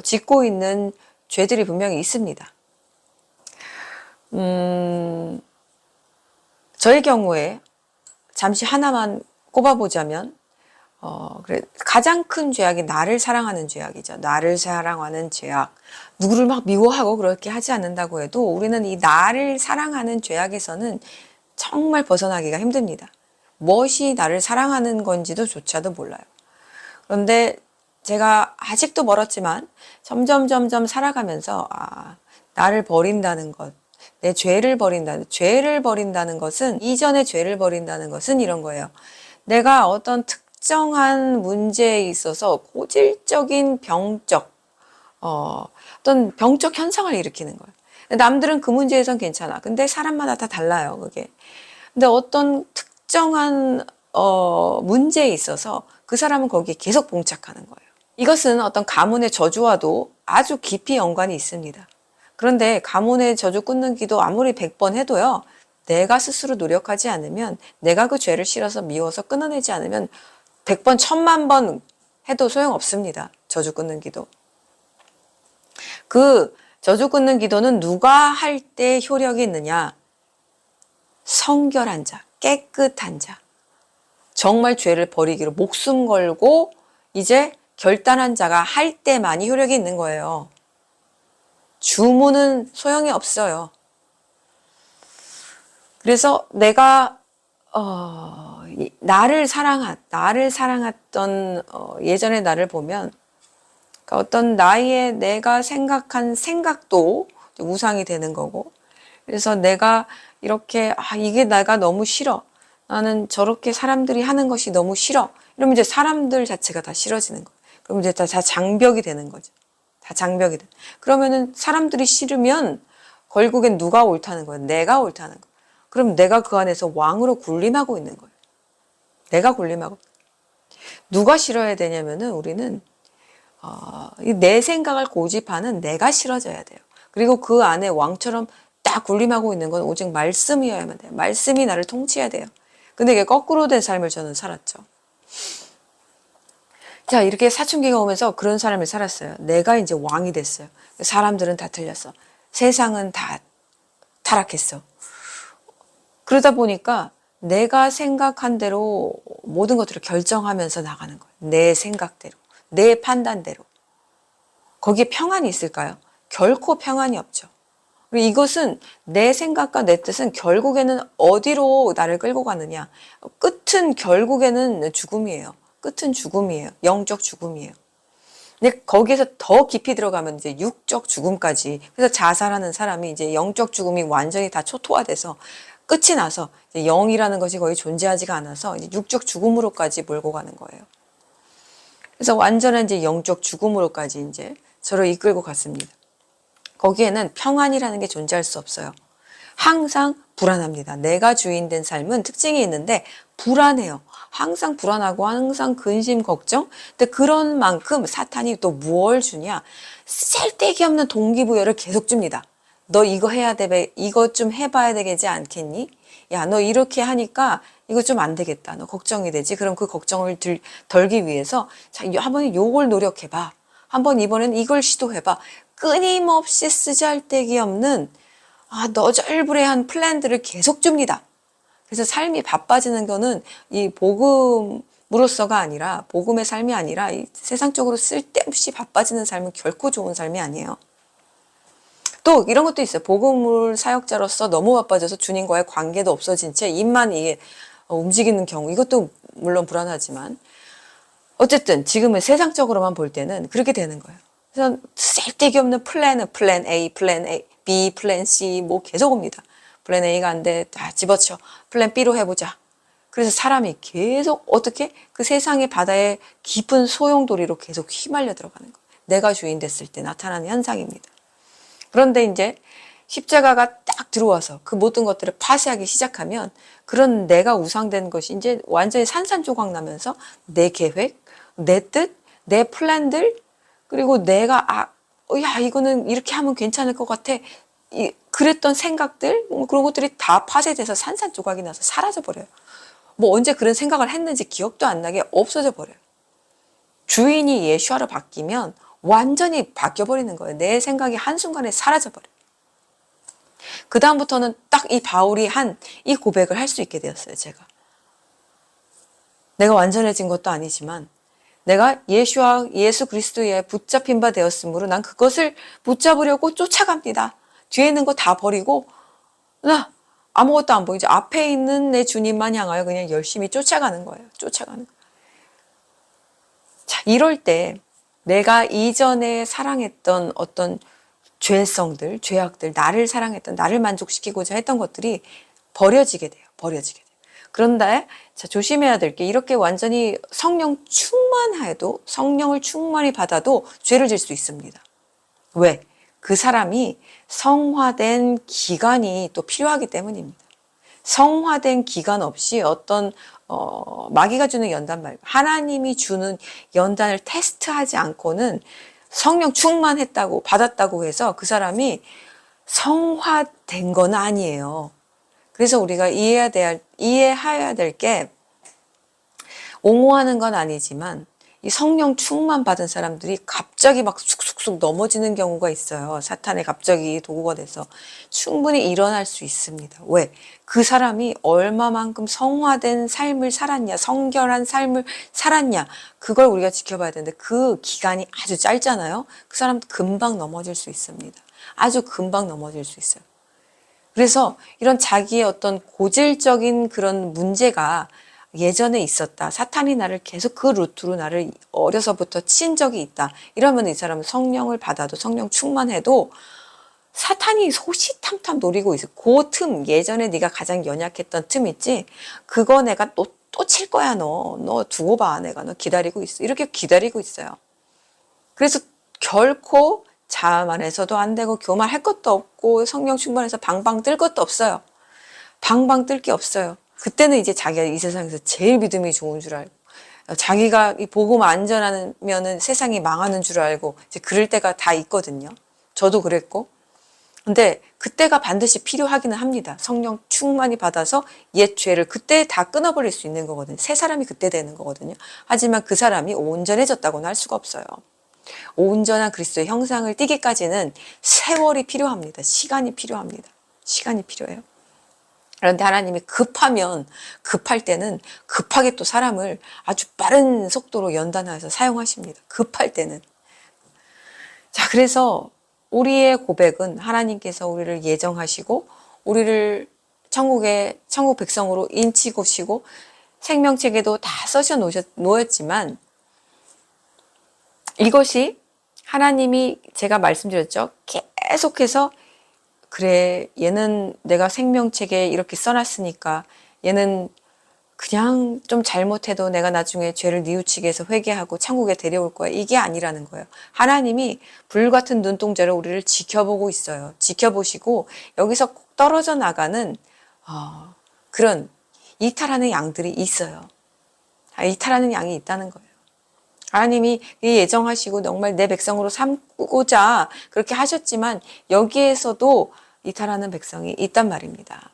짓고 있는 죄들이 분명히 있습니다. 저의 경우에 잠시 하나만 꼽아보자면 가장 큰 죄악이 나를 사랑하는 죄악이죠. 나를 사랑하는 죄악. 누구를 막 미워하고 그렇게 하지 않는다고 해도 우리는 이 나를 사랑하는 죄악에서는 정말 벗어나기가 힘듭니다. 무엇이 나를 사랑하는 건지도 조차도 몰라요. 그런데 제가 아직도 멀었지만 점점 살아가면서 나를 버린다는 것, 내 죄를 버린다는 것은, 이전의 죄를 버린다는 것은 이런 거예요. 내가 어떤 특정한 문제에 있어서 고질적인 어떤 병적 현상을 일으키는 거예요. 남들은 그 문제에선 괜찮아. 근데 사람마다 다 달라요, 그게. 근데 어떤 특정한 문제에 있어서 그 사람은 거기에 계속 봉착하는 거예요. 이것은 어떤 가문의 저주와도 아주 깊이 연관이 있습니다. 그런데 가문의 저주 끊는 기도 아무리 100번 해도요, 내가 스스로 노력하지 않으면, 내가 그 죄를 싫어서 미워서 끊어내지 않으면 100번, 1000만 번 해도 소용없습니다. 저주 끊는 기도. 그 저주 끊는 기도는 누가 할 때 효력이 있느냐? 성결한 자, 깨끗한 자. 정말 죄를 버리기로 목숨 걸고 이제 결단한 자가 할 때만이 효력이 있는 거예요. 주문은 소용이 없어요. 그래서 내가 나를 사랑했던 예전의 나를 보면, 그러니까 어떤 나의 내가 생각한 생각도 우상이 되는 거고, 그래서 내가 이렇게 이게 내가 너무 싫어, 나는 저렇게 사람들이 하는 것이 너무 싫어, 이러면 이제 사람들 자체가 다 싫어지는 거예요. 그럼 이제 다 장벽이 되는 거죠. 다 장벽이 돼. 그러면은 사람들이 싫으면 결국엔 누가 옳다는 거예요? 내가 옳다는 거예요. 그럼 내가 그 안에서 왕으로 군림하고 있는 거예요. 내가 군림하고. 누가 싫어야 되냐면은 우리는 내 생각을 고집하는 내가 싫어져야 돼요. 그리고 그 안에 왕처럼 딱 군림하고 있는 건 오직 말씀이어야만 돼요. 말씀이 나를 통치해야 돼요. 근데 이게 거꾸로 된 삶을 저는 살았죠. 자, 이렇게 사춘기가 오면서 그런 삶을 살았어요. 내가 이제 왕이 됐어요. 사람들은 다 틀렸어. 세상은 다 타락했어. 그러다 보니까 내가 생각한 대로 모든 것들을 결정하면서 나가는 거예요. 내 생각대로, 내 판단대로. 거기에 평안이 있을까요? 결코 평안이 없죠. 그리고 이것은 내 생각과 내 뜻은 결국에는 어디로 나를 끌고 가느냐. 끝은 결국에는 죽음이에요. 끝은 죽음이에요. 영적 죽음이에요. 근데 거기에서 더 깊이 들어가면 이제 육적 죽음까지. 그래서 자살하는 사람이 이제 영적 죽음이 완전히 다 초토화돼서 끝이 나서 이제 영이라는 것이 거의 존재하지가 않아서 이제 육적 죽음으로까지 몰고 가는 거예요. 그래서 완전한 이제 영적 죽음으로까지 이제 저를 이끌고 갔습니다. 거기에는 평안이라는 게 존재할 수 없어요. 항상 불안합니다. 내가 주인 된 삶은 특징이 있는데 불안해요. 항상 불안하고 항상 근심 걱정. 근데 그런 만큼 사탄이 또 무엇을 주냐? 쓸데기 없는 동기부여를 계속 줍니다. 너 이거 해야 돼. 이거 좀 해봐야 되겠지 않겠니? 야, 너 이렇게 하니까 이거 좀 안 되겠다. 너 걱정이 되지. 그럼 그 걱정을 덜기 위해서 자, 한번 요걸 노력해봐. 한번 이번엔 이걸 시도해봐. 끊임없이 쓰잘데기 없는 너절부레한 플랜들을 계속 줍니다. 그래서 삶이 바빠지는 거는 이 복음으로서가 아니라, 복음의 삶이 아니라 이 세상적으로 쓸데없이 바빠지는 삶은 결코 좋은 삶이 아니에요. 또 이런 것도 있어요. 복음을 사역자로서 너무 바빠져서 주님과의 관계도 없어진 채 입만 이게 움직이는 경우, 이것도 물론 불안하지만 어쨌든 지금은 세상적으로만 볼 때는 그렇게 되는 거예요. 그래서 쓸데기 없는 플랜 A, 플랜 B, 플랜 C 뭐 계속 옵니다. 플랜 A가 안 돼, 다 집어쳐. 플랜 B로 해보자. 그래서 사람이 계속 어떻게 그 세상의 바다의 깊은 소용돌이로 계속 휘말려 들어가는 거예요. 내가 주인 됐을 때 나타나는 현상입니다. 그런데 이제 십자가가 딱 들어와서 그 모든 것들을 파쇄하기 시작하면 그런 내가 우상된 것이 이제 완전히 산산조각 나면서 내 계획, 내 뜻, 내 플랜들, 그리고 내가 야, 이거는 이렇게 하면 괜찮을 것 같아. 그랬던 생각들, 그런 것들이 다 파쇄돼서 산산조각이 나서 사라져버려요. 뭐 언제 그런 생각을 했는지 기억도 안 나게 없어져 버려요. 주인이 예수아로 바뀌면 완전히 바뀌어버리는 거예요. 내 생각이 한순간에 사라져버려요. 그 다음부터는 딱 이 바울이 한 이 고백을 할 수 있게 되었어요. 제가. 내가 완전해진 것도 아니지만 내가 예수 그리스도에 붙잡힌 바 되었으므로 난 그것을 붙잡으려고 쫓아갑니다. 뒤에 있는 거 다 버리고 나 아무것도 안 보이죠. 앞에 있는 내 주님만 향하여 그냥 열심히 쫓아가는 거예요. 쫓아가는 거예요. 자, 이럴 때 내가 이전에 사랑했던 어떤 죄성들, 죄악들, 나를 사랑했던, 나를 만족시키고자 했던 것들이 버려지게 돼요. 버려지게 돼요. 그런데 자, 조심해야 될 게 이렇게 완전히 성령 충만해도, 성령을 충만히 받아도 죄를 질 수 있습니다. 왜? 그 사람이 성화된 기간이 또 필요하기 때문입니다. 성화된 기간 없이 어떤 마귀가 주는 연단 말고 하나님이 주는 연단을 테스트하지 않고는 성령 충만했다고 받았다고 해서 그 사람이 성화된 건 아니에요. 그래서 우리가 이해해야 될 게 옹호하는 건 아니지만 이 성령 충만 받은 사람들이 갑자기 막 쑥쑥쑥 넘어지는 경우가 있어요. 사탄의 갑자기 도구가 돼서 충분히 일어날 수 있습니다. 왜? 그 사람이 얼마만큼 성화된 삶을 살았냐, 성결한 삶을 살았냐, 그걸 우리가 지켜봐야 되는데 그 기간이 아주 짧잖아요. 그 사람도 금방 넘어질 수 있습니다. 아주 금방 넘어질 수 있어요. 그래서 이런 자기의 어떤 고질적인 그런 문제가 예전에 있었다. 사탄이 나를 계속 그 루트로 나를 어려서부터 친 적이 있다. 이러면 이 사람은 성령을 받아도 성령 충만해도 사탄이 호시탐탐 노리고 있어. 그 틈, 예전에 네가 가장 연약했던 틈 있지? 그거 내가 또 칠 거야, 너. 너 두고 봐. 내가 너 기다리고 있어. 이렇게 기다리고 있어요. 그래서 결코 자만해서도 안 되고 교만할 것도 없고 성령 충만해서 방방 뜰 것도 없어요. 방방 뜰 게 없어요. 그때는 이제 자기가 이 세상에서 제일 믿음이 좋은 줄 알고 자기가 이 복음 안 전하면은 세상이 망하는 줄 알고 이제 그럴 때가 다 있거든요. 저도 그랬고. 근데 그때가 반드시 필요하기는 합니다. 성령 충만히 받아서 옛 죄를 그때 다 끊어버릴 수 있는 거거든요. 새 사람이 그때 되는 거거든요. 하지만 그 사람이 온전해졌다고는 할 수가 없어요. 온전한 그리스도의 형상을 띠기까지는 세월이 필요합니다. 시간이 필요합니다. 시간이 필요해요. 그런데 하나님이 급할 때는 급하게 또 사람을 아주 빠른 속도로 연단해서 사용하십니다. 급할 때는. 자, 그래서 우리의 고백은 하나님께서 우리를 예정하시고 우리를 천국 백성으로 인치고시고 생명책에도 다 써셔 놓았지만 이것이 하나님이 제가 말씀드렸죠. 계속해서 그래, 얘는 내가 생명책에 이렇게 써놨으니까 얘는 그냥 좀 잘못해도 내가 나중에 죄를 뉘우치게 해서 회개하고 천국에 데려올 거야. 이게 아니라는 거예요. 하나님이 불같은 눈동자로 우리를 지켜보고 있어요. 지켜보시고 여기서 꼭 떨어져 나가는 그런 이탈하는 양들이 있어요. 이탈하는 양이 있다는 거예요. 하나님이 예정하시고 정말 내 백성으로 삼고자 그렇게 하셨지만 여기에서도 이탈하는 백성이 있단 말입니다.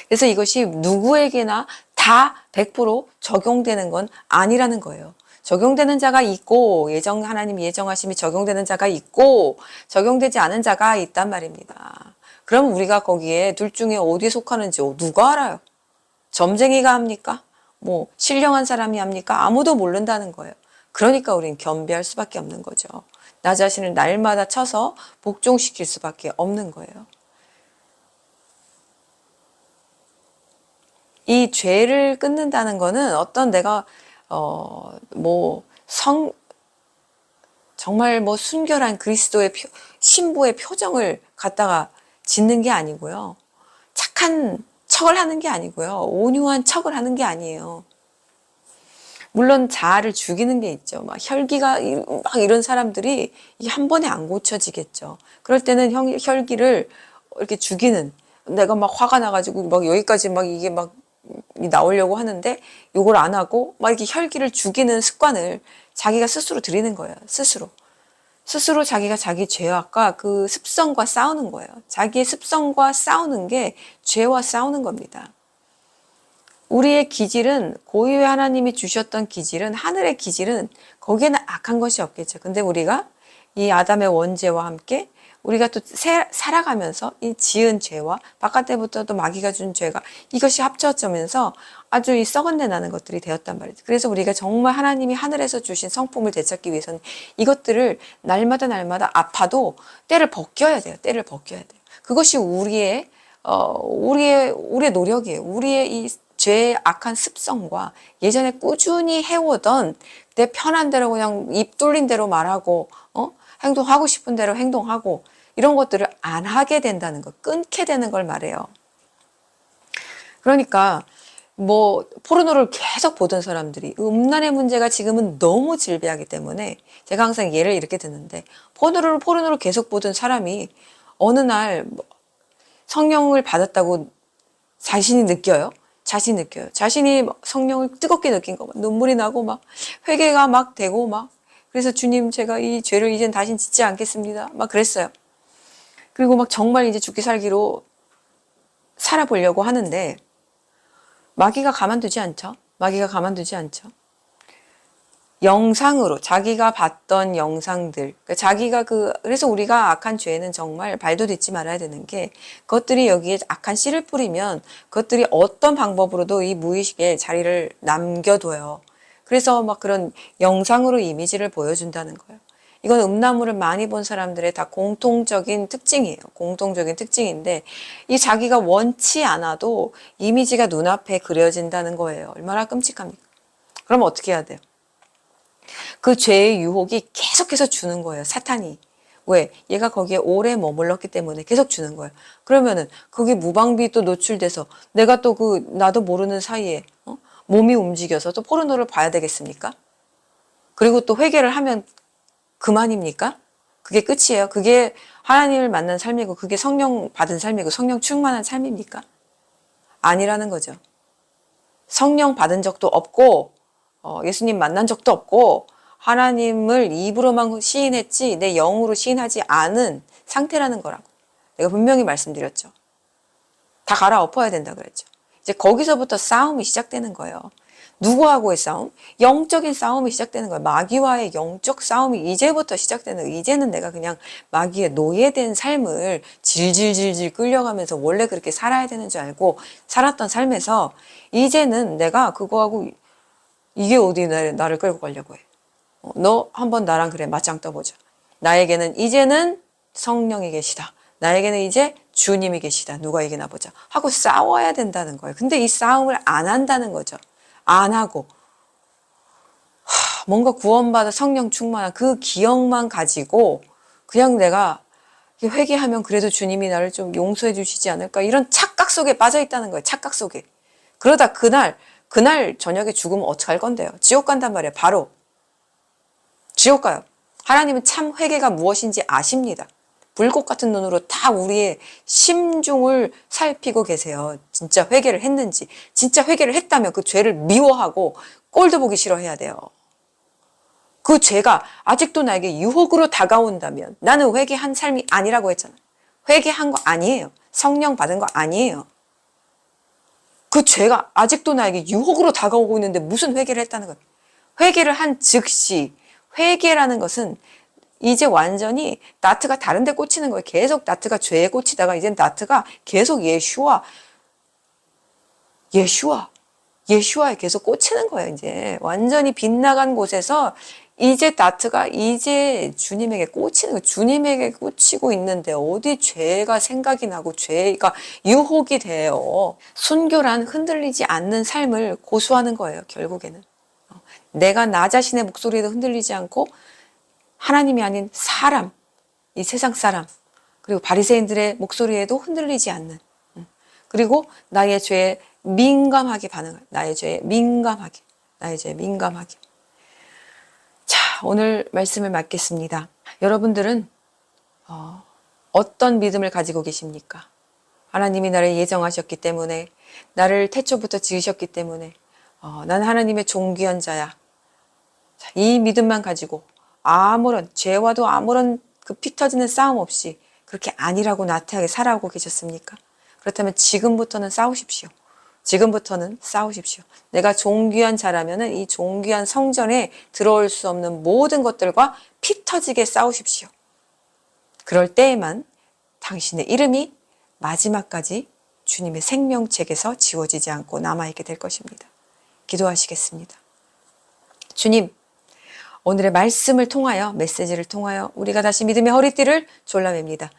그래서 이것이 누구에게나 다 100% 적용되는 건 아니라는 거예요. 적용되는 자가 있고 하나님이 예정하심이 적용되는 자가 있고 적용되지 않은 자가 있단 말입니다. 그럼 우리가 거기에 둘 중에 어디에 속하는지 누가 알아요? 점쟁이가 합니까? 뭐 신령한 사람이 합니까? 아무도 모른다는 거예요. 그러니까 우린 겸비할 수밖에 없는 거죠. 나 자신을 날마다 쳐서 복종시킬 수밖에 없는 거예요. 이 죄를 끊는다는 거는 어떤 내가 정말 순결한 그리스도의 신부의 표정을 갖다가 짓는 게 아니고요. 착한 척을 하는 게 아니고요. 온유한 척을 하는 게 아니에요. 물론 자아를 죽이는 게 있죠. 막 혈기가 막 이런 사람들이 한 번에 안 고쳐지겠죠. 그럴 때는 혈기를 이렇게 죽이는, 내가 막 화가 나가지고 막 여기까지 막 이게 막 나오려고 하는데 요걸 안 하고 막 이렇게 혈기를 죽이는 습관을 자기가 스스로 들이는 거예요. 스스로 자기가 자기 죄악과 그 습성과 싸우는 거예요. 자기의 습성과 싸우는 게 죄와 싸우는 겁니다. 우리의 기질은, 고유의 하나님이 주셨던 기질은, 하늘의 기질은 거기에는 악한 것이 없겠죠. 근데 우리가 이 아담의 원죄와 함께 우리가 또 살아가면서 이 지은 죄와 바깥에부터 또 마귀가 준 죄가 이것이 합쳐지면서 아주 이 썩은내 나는 것들이 되었단 말이죠. 그래서 우리가 정말 하나님이 하늘에서 주신 성품을 되찾기 위해서는 이것들을 날마다 아파도 때를 벗겨야 돼요. 때를 벗겨야 돼요. 그것이 우리의 노력이에요. 우리의 이 죄의 악한 습성과 예전에 꾸준히 해오던 내 편한 대로 그냥 입 돌린 대로 말하고 행동하고 싶은 대로 행동하고 이런 것들을 안 하게 된다는 거, 끊게 되는 걸 말해요. 그러니까 뭐 포르노를 계속 보던 사람들이 음란의 문제가 지금은 너무 질비하기 때문에 제가 항상 예를 이렇게 드는데 포르노를 계속 보던 사람이 어느 날 성령을 받았다고 자신이 느껴요. 자신이 성령을 뜨겁게 느낀 거, 눈물이 나고 막 회개가 막 되고 막 그래서 주님 제가 이 죄를 이젠 다신 짓지 않겠습니다. 막 그랬어요. 그리고 막 정말 이제 죽기 살기로 살아보려고 하는데 마귀가 가만두지 않죠. 영상으로 자기가 봤던 영상들, 그래서 우리가 악한 죄는 정말 발도 딛지 말아야 되는 게 그것들이 여기에 악한 씨를 뿌리면 그것들이 어떤 방법으로도 이 무의식에 자리를 남겨둬요. 그래서 막 그런 영상으로 이미지를 보여준다는 거예요. 이건 음란물을 많이 본 사람들의 다 공통적인 특징이에요. 공통적인 특징인데 이 자기가 원치 않아도 이미지가 눈앞에 그려진다는 거예요. 얼마나 끔찍합니까? 그럼 어떻게 해야 돼요? 그 죄의 유혹이 계속해서 주는 거예요. 사탄이. 왜? 얘가 거기에 오래 머물렀기 때문에 계속 주는 거예요. 그러면은 그게 무방비 또 노출돼서 내가 또 나도 모르는 사이에 몸이 움직여서 또 포르노를 봐야 되겠습니까? 그리고 또 회개를 하면 그만입니까? 그게 끝이에요. 그게 하나님을 만난 삶이고 그게 성령 받은 삶이고 성령 충만한 삶입니까? 아니라는 거죠. 성령 받은 적도 없고 예수님 만난 적도 없고 하나님을 입으로만 시인했지 내 영으로 시인하지 않은 상태라는 거라고 내가 분명히 말씀드렸죠. 다 갈아엎어야 된다 그랬죠. 이제 거기서부터 싸움이 시작되는 거예요. 누구하고의 싸움? 영적인 싸움이 시작되는 거예요. 마귀와의 영적 싸움이 이제부터 시작되는 거예요. 이제는 내가 그냥 마귀의 노예된 삶을 질질질질 끌려가면서 원래 그렇게 살아야 되는 줄 알고 살았던 삶에서 이제는 내가 그거하고 이게 어디 나를 끌고 가려고 해. 너 한번 나랑 그래 맞짱 떠보자. 나에게는 이제는 성령이 계시다. 나에게는 이제 주님이 계시다. 누가 이기나 보자. 하고 싸워야 된다는 거예요. 근데 이 싸움을 안 한다는 거죠. 안 하고 뭔가 구원받아 성령 충만한 그 기억만 가지고 그냥 내가 회개하면 그래도 주님이 나를 좀 용서해 주시지 않을까 이런 착각 속에 빠져 있다는 거예요. 착각 속에. 그러다 그날 저녁에 죽으면 어떡할 건데요. 지옥 간단 말이에요. 바로 지옥 가요. 하나님은 참 회개가 무엇인지 아십니다. 불꽃 같은 눈으로 다 우리의 심중을 살피고 계세요. 진짜 회개를 했는지. 진짜 회개를 했다면 그 죄를 미워하고 꼴도 보기 싫어해야 돼요. 그 죄가 아직도 나에게 유혹으로 다가온다면 나는 회개한 삶이 아니라고 했잖아요. 회개한 거 아니에요. 성령 받은 거 아니에요. 그 죄가 아직도 나에게 유혹으로 다가오고 있는데 무슨 회개를 했다는 거예요. 회개를 한 즉시 회개라는 것은 이제 완전히 나트가 다른 데 꽂히는 거예요. 계속 나트가 죄에 꽂히다가 이제 나트가 계속 예슈아에 계속 꽂히는 거예요. 이제 완전히 빗나간 곳에서 이제 나트가 이제 주님에게 꽂히는 거예요. 주님에게 꽂히고 있는데 어디 죄가 생각이 나고 죄가 유혹이 돼요. 순교란 흔들리지 않는 삶을 고수하는 거예요. 결국에는. 내가 나 자신의 목소리에도 흔들리지 않고 하나님이 아닌 사람, 이 세상 사람, 그리고 바리새인들의 목소리에도 흔들리지 않는, 그리고 나의 죄에 민감하게 반응할, 나의 죄에 민감하게. 자, 오늘 말씀을 맡겠습니다. 여러분들은 어떤 믿음을 가지고 계십니까? 하나님이 나를 예정하셨기 때문에, 나를 태초부터 지으셨기 때문에 나는 하나님의 존귀한 자야. 자, 이 믿음만 가지고 아무런 죄와도 아무런 그 피 터지는 싸움 없이 그렇게 아니라고 나태하게 살아오고 계셨습니까? 그렇다면 지금부터는 싸우십시오. 내가 존귀한 자라면은 이 존귀한 성전에 들어올 수 없는 모든 것들과 피 터지게 싸우십시오. 그럴 때에만 당신의 이름이 마지막까지 주님의 생명책에서 지워지지 않고 남아있게 될 것입니다. 기도하시겠습니다. 주님, 오늘의 말씀을 통하여, 메시지를 통하여 우리가 다시 믿음의 허리띠를 졸라맵니다.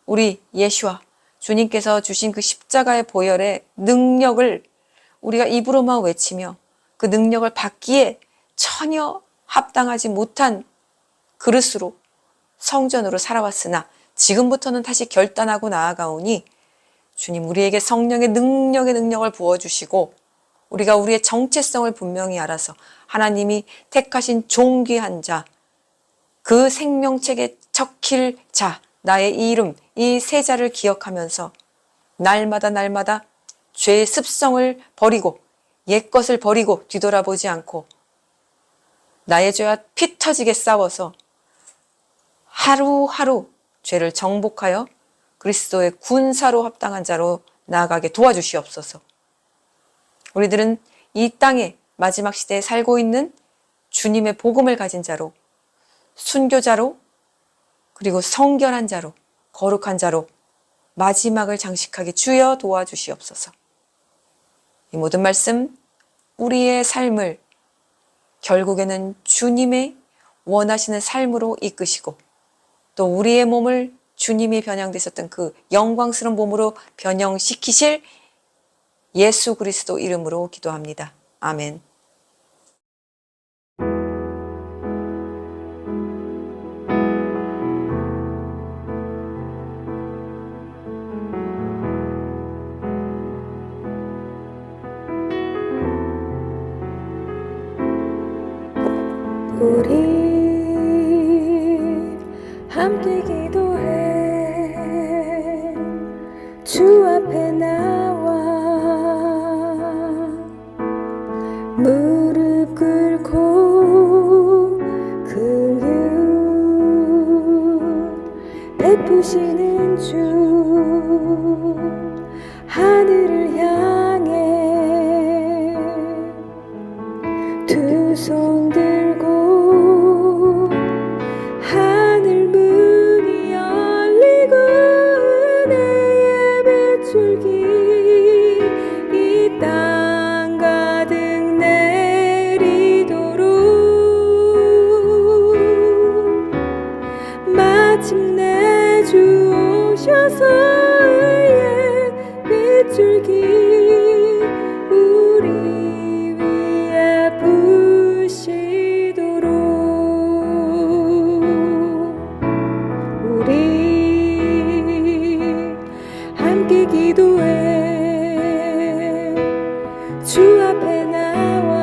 우리 예수와 주님께서 주신 그 십자가의 보혈의 능력을 우리가 입으로만 외치며 그 능력을 받기에 전혀 합당하지 못한 그릇으로 성전으로 살아왔으나 지금부터는 다시 결단하고 나아가오니 주님 우리에게 성령의 능력을 부어주시고 우리가 우리의 정체성을 분명히 알아서 하나님이 택하신 존귀한 자, 그 생명책에 적힐 자, 나의 이름, 이 세 자를 기억하면서 날마다 죄의 습성을 버리고 옛것을 버리고 뒤돌아보지 않고 나의 죄와 피 터지게 싸워서 하루하루 죄를 정복하여 그리스도의 군사로 합당한 자로 나아가게 도와주시옵소서. 우리들은 이 땅에 마지막 시대에 살고 있는 주님의 복음을 가진 자로, 순교자로, 그리고 성결한 자로, 거룩한 자로 마지막을 장식하게 주여 도와주시옵소서. 이 모든 말씀, 우리의 삶을 결국에는 주님의 원하시는 삶으로 이끄시고 또 우리의 몸을 주님이 변형되셨던 그 영광스러운 몸으로 변형시키실 예수 그리스도 이름으로 기도합니다. 아멘. 우리 함께 기도해 주 앞에 나와 무릎 꿇고 긍휼 베푸시는 주 하늘을 향해 두 손 들고 하늘 문이 열리고 은혜의 빗줄기 이 땅 가득 내리도록 마침내 주 오셔서 의의 빗줄기 우리 위에 부시도록 우리 함께 기도해 주 앞에 나와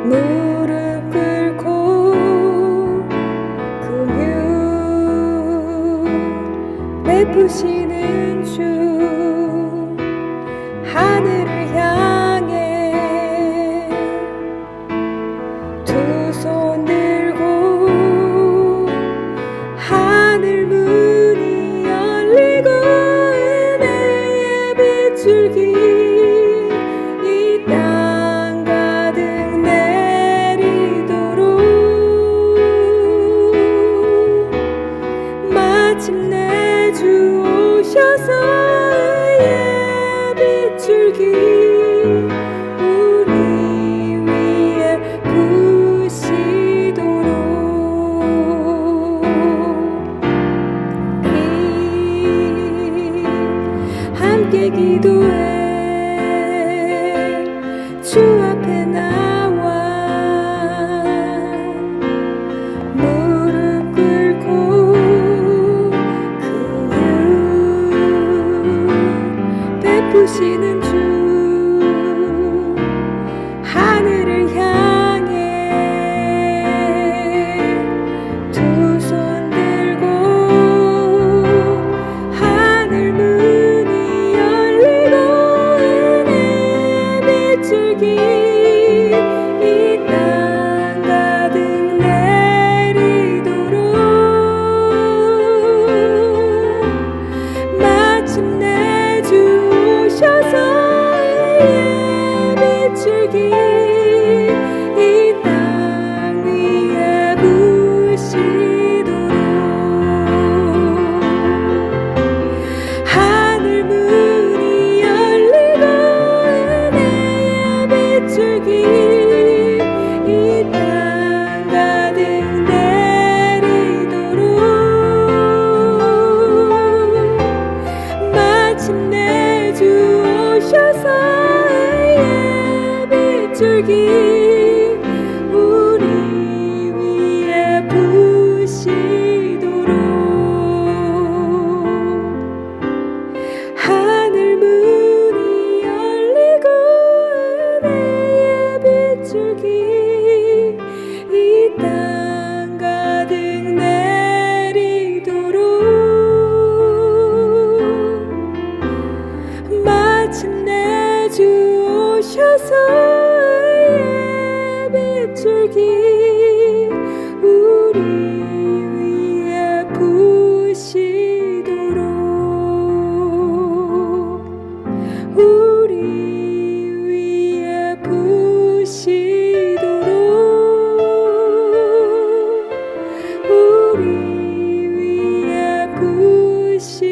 무릎 꿇고 긍휼 베푸시는 주 하늘을 향해 두 손 들고 하늘 문이 열리고 은혜의 빗줄기 이 땅 가득 내리도록 마침내 주 오셔서 위에 부시도록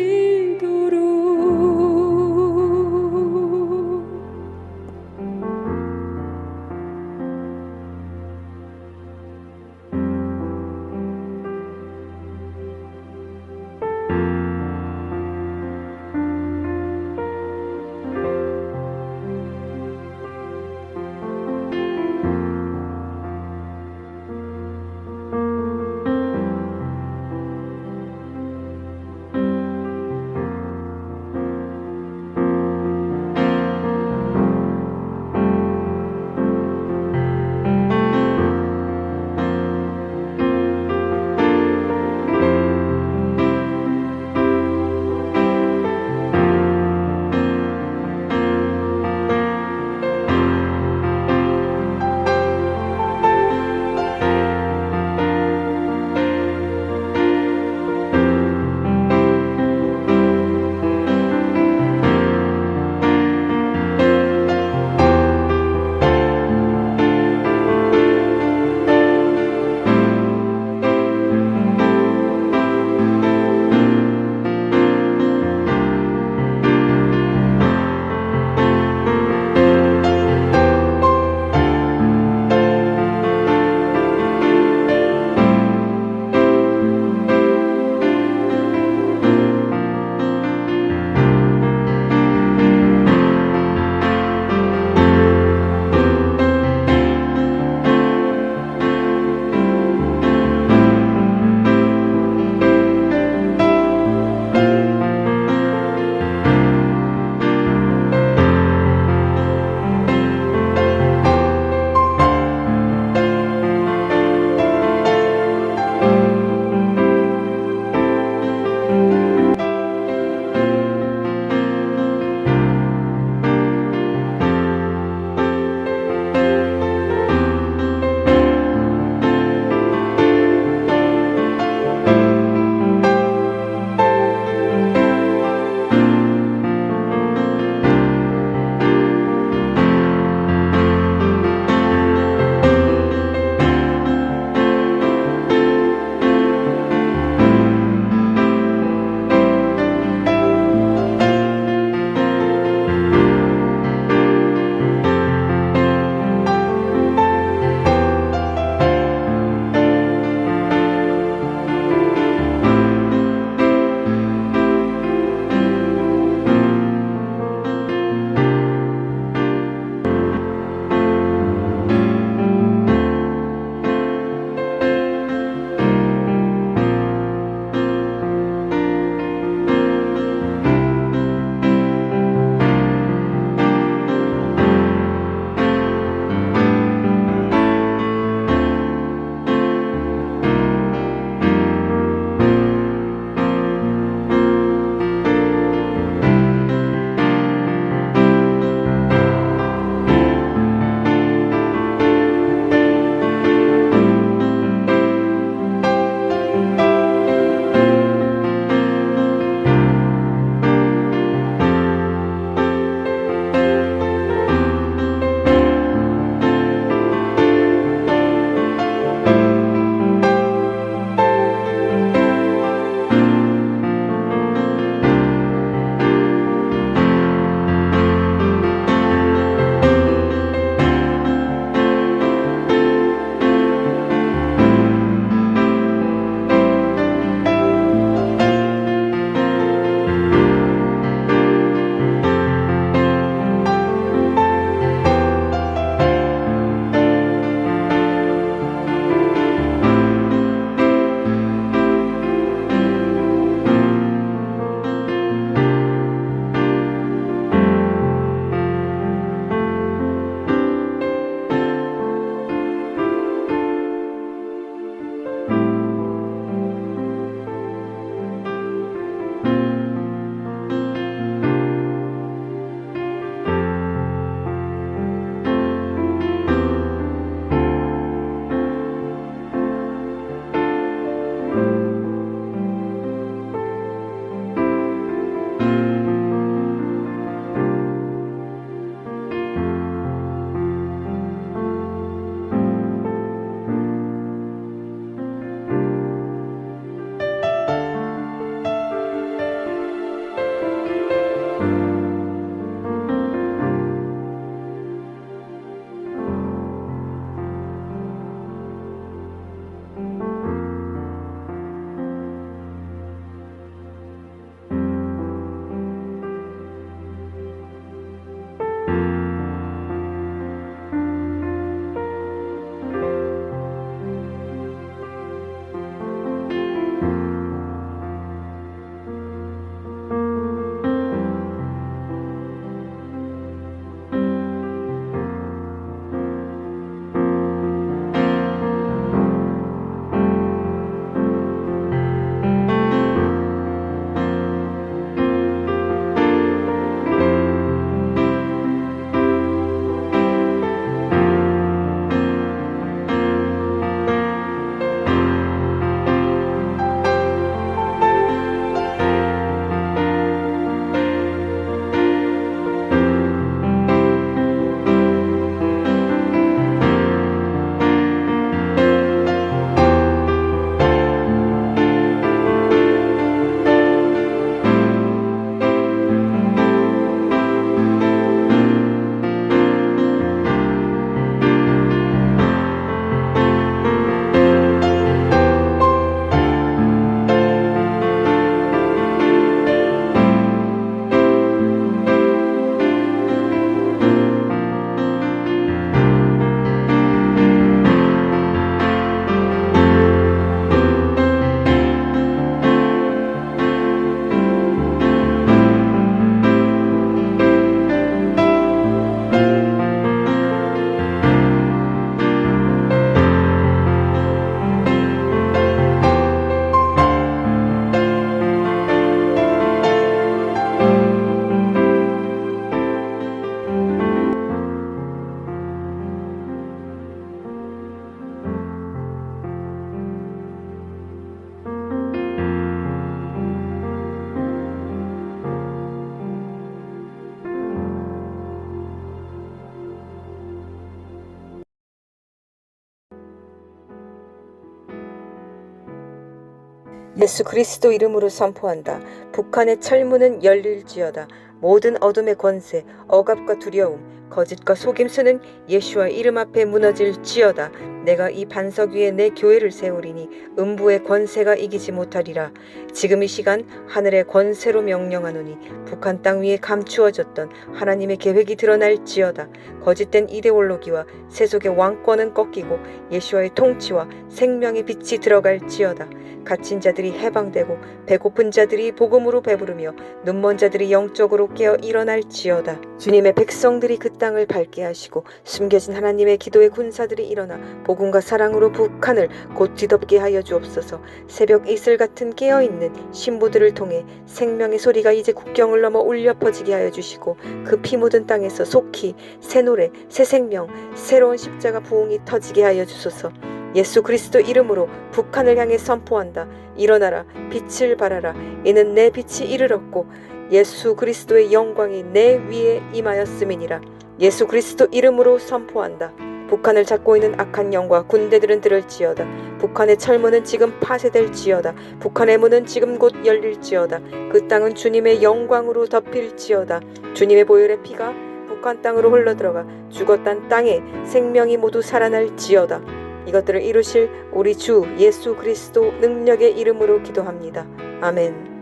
예수 그리스도 이름으로 선포한다. 북한의 철문은 열릴지어다. 모든 어둠의 권세, 억압과 두려움, 거짓과 속임수는 예수와 이름 앞에 무너질지어다. 내가 이 반석 위에 내 교회를 세우리니 음부의 권세가 이기지 못하리라. 지금 이 시간 하늘의 권세로 명령하노니 북한 땅 위에 감추어졌던 하나님의 계획이 드러날지어다. 거짓된 이데올로기와 세속의 왕권은 꺾이고 예수와의 통치와 생명의 빛이 들어갈지어다. 갇힌 자들이 해방되고 배고픈 자들이 복음으로 배부르며 눈먼 자들이 영적으로 깨어 일어날지어다. 주님의 백성들이 그 땅을 밝게 하시고 숨겨진 하나님의 기도의 군사들이 일어나 복음과 사랑으로 북한을 곧 뒤덮게 하여 주옵소서. 새벽 이슬 같은 깨어있는 신부들을 통해 생명의 소리가 이제 국경을 넘어 울려 퍼지게 하여 주시고 그 피 묻은 땅에서 속히 새 노래, 새 생명, 새로운 십자가 부흥이 터지게 하여 주소서. 예수 그리스도 이름으로 북한을 향해 선포한다. 일어나라, 빛을 발하라. 이는 내 빛이 이르렀고 예수 그리스도의 영광이 내 위에 임하였음이니라. 예수 그리스도 이름으로 선포한다. 북한을 잡고 있는 악한 영과 군대들은 들을지어다. 북한의 철문은 지금 파쇄될지어다. 북한의 문은 지금 곧 열릴지어다. 그 땅은 주님의 영광으로 덮일지어다. 주님의 보혈의 피가 북한 땅으로 흘러들어가 죽었단 땅에 생명이 모두 살아날지어다. 이것들을 이루실 우리 주 예수 그리스도 능력의 이름으로 기도합니다. 아멘.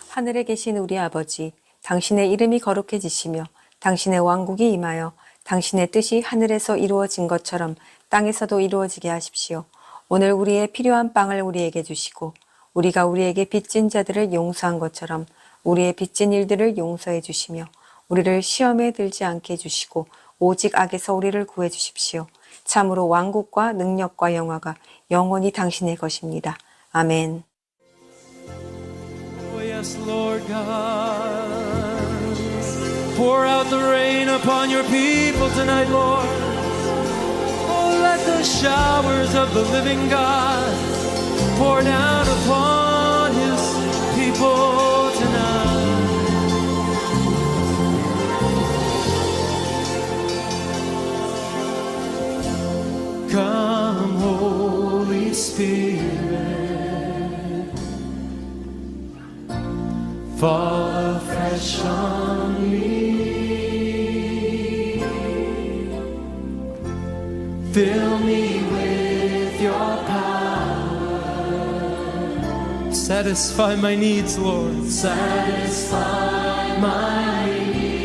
하늘에 계신 우리 아버지, 당신의 이름이 거룩해지시며 당신의 왕국이 임하여 당신의 뜻이 하늘에서 이루어진 것처럼 땅에서도 이루어지게 하십시오. 오늘 우리의 필요한 빵을 우리에게 주시고 우리가 우리에게 빚진 자들을 용서한 것처럼 우리의 빚진 일들을 용서해 주시며 우리를 시험에 들지 않게 해주시고 오직 악에서 우리를 구해 주십시오. 참으로 왕국과 능력과 영화가 영원히 당신의 것입니다. 아멘. Oh, yes, Lord God. Pour out the rain upon your people tonight, Lord. Oh, let the showers of the living God pour down upon his people tonight. Come, Holy Spirit, fall afresh on me. Fill me with your power. Satisfy my needs, Lord. Satisfy my needs.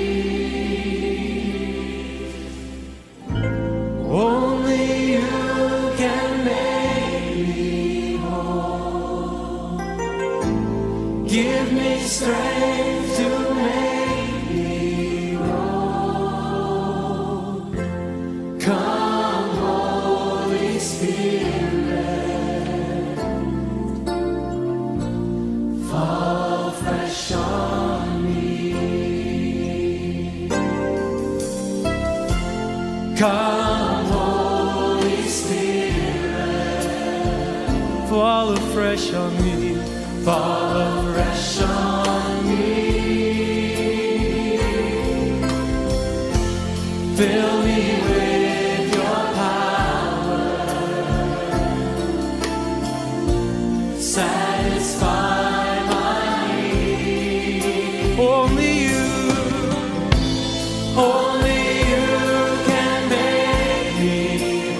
Only you can make me whole. Give me strength to make me whole. Come, Holy Spirit, fall fresh on me. Come, Holy Spirit, fall afresh on me. Fall afresh on me. Fill me with your power. Satisfy my need. Only you can make me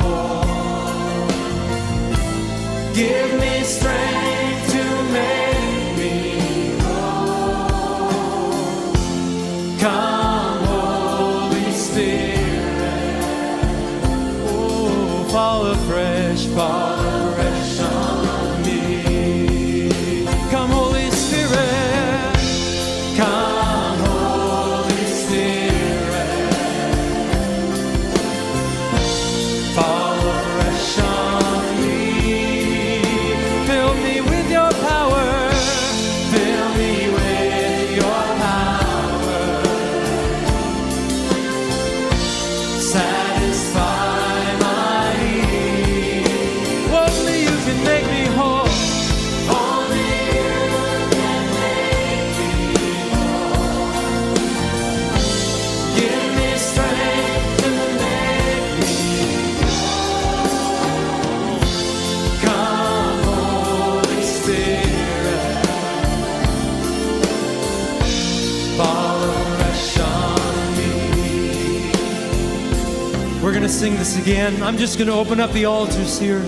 whole. Give me strength to make me whole. Come, Holy Spirit, oh, fall afresh on me. Come, Holy Spirit, come, Holy Spirit, fall afresh on me. Fill me with your power. Fill me with your power. Satisfy my need. to sing this again. I'm just going to open up the altars here.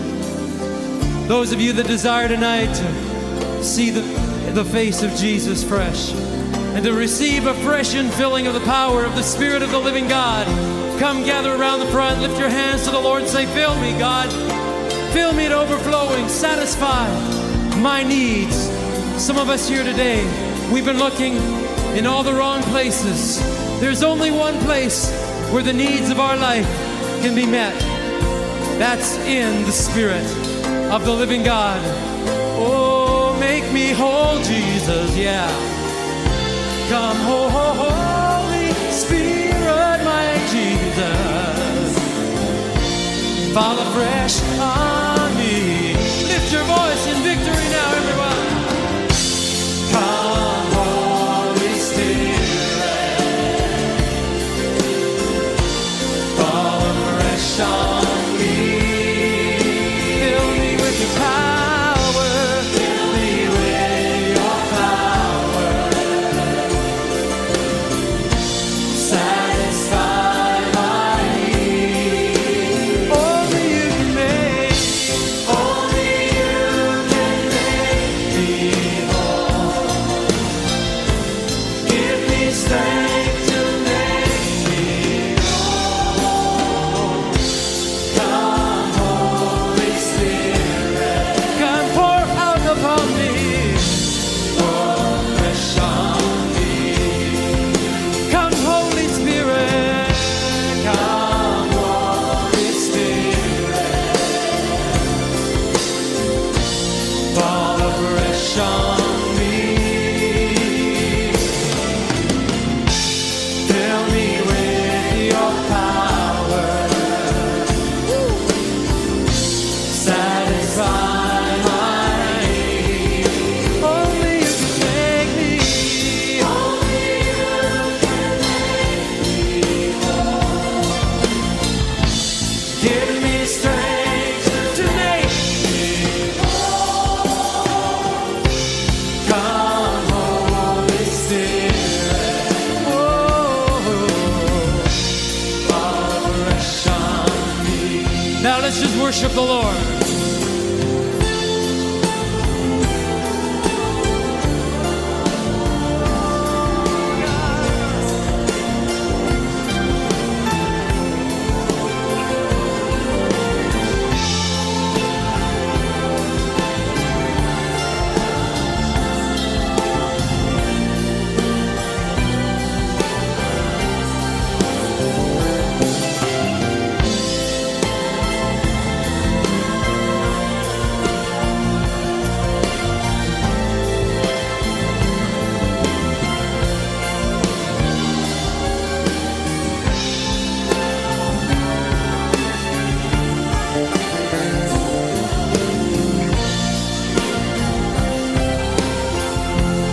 Those of you that desire tonight to see the face of Jesus fresh and to receive a fresh infilling of the power of the Spirit of the living God, come gather around the front, lift your hands to the Lord and say, fill me, God. Fill me to overflowing, satisfy my needs. Some of us here today, we've been looking in all the wrong places. There's only one place where the needs of our life can be met. That's in the Spirit of the living God. Oh, make me whole, Jesus, yeah. Come, Holy Spirit, my Jesus. Fall afresh on me. Lift your voice in victory now, everyone. Come, Holy Spirit. Fall afresh on me. Fill me with your power. Fill me with your power. Satisfy my need. Only you can make me whole. Give me strength to make me whole. Come, Holy Spirit. Come, pour out upon me. Pour fresh on me. Come, Holy Spirit. Come, Holy Spirit. Fall afresh on me. Fill me with your power. Satisfy my need. Only you can make me. Only you can make me whole. Give me strength to make me whole. Come, Holy Spirit. Oh, fall fresh on me. Now let's just worship the Lord.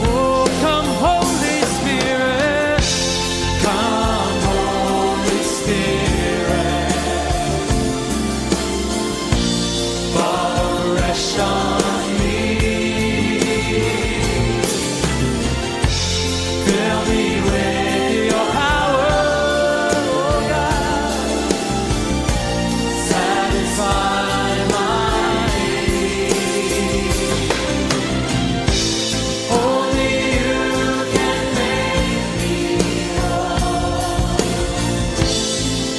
Oh, come, Holy Spirit. Come, Holy Spirit. Fall fresh on me. Fill me with your power, oh God. Satisfy my need. Only you can make me whole.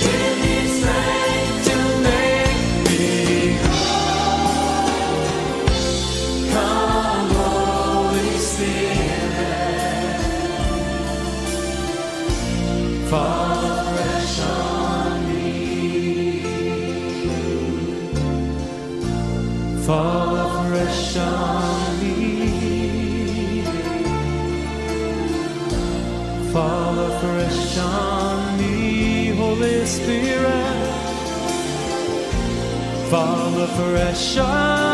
Give me strength to make me whole. Come, Holy Spirit. Fall fresh on me. Fall fresh on me. Fall fresh on me, Holy Spirit. Fall fresh on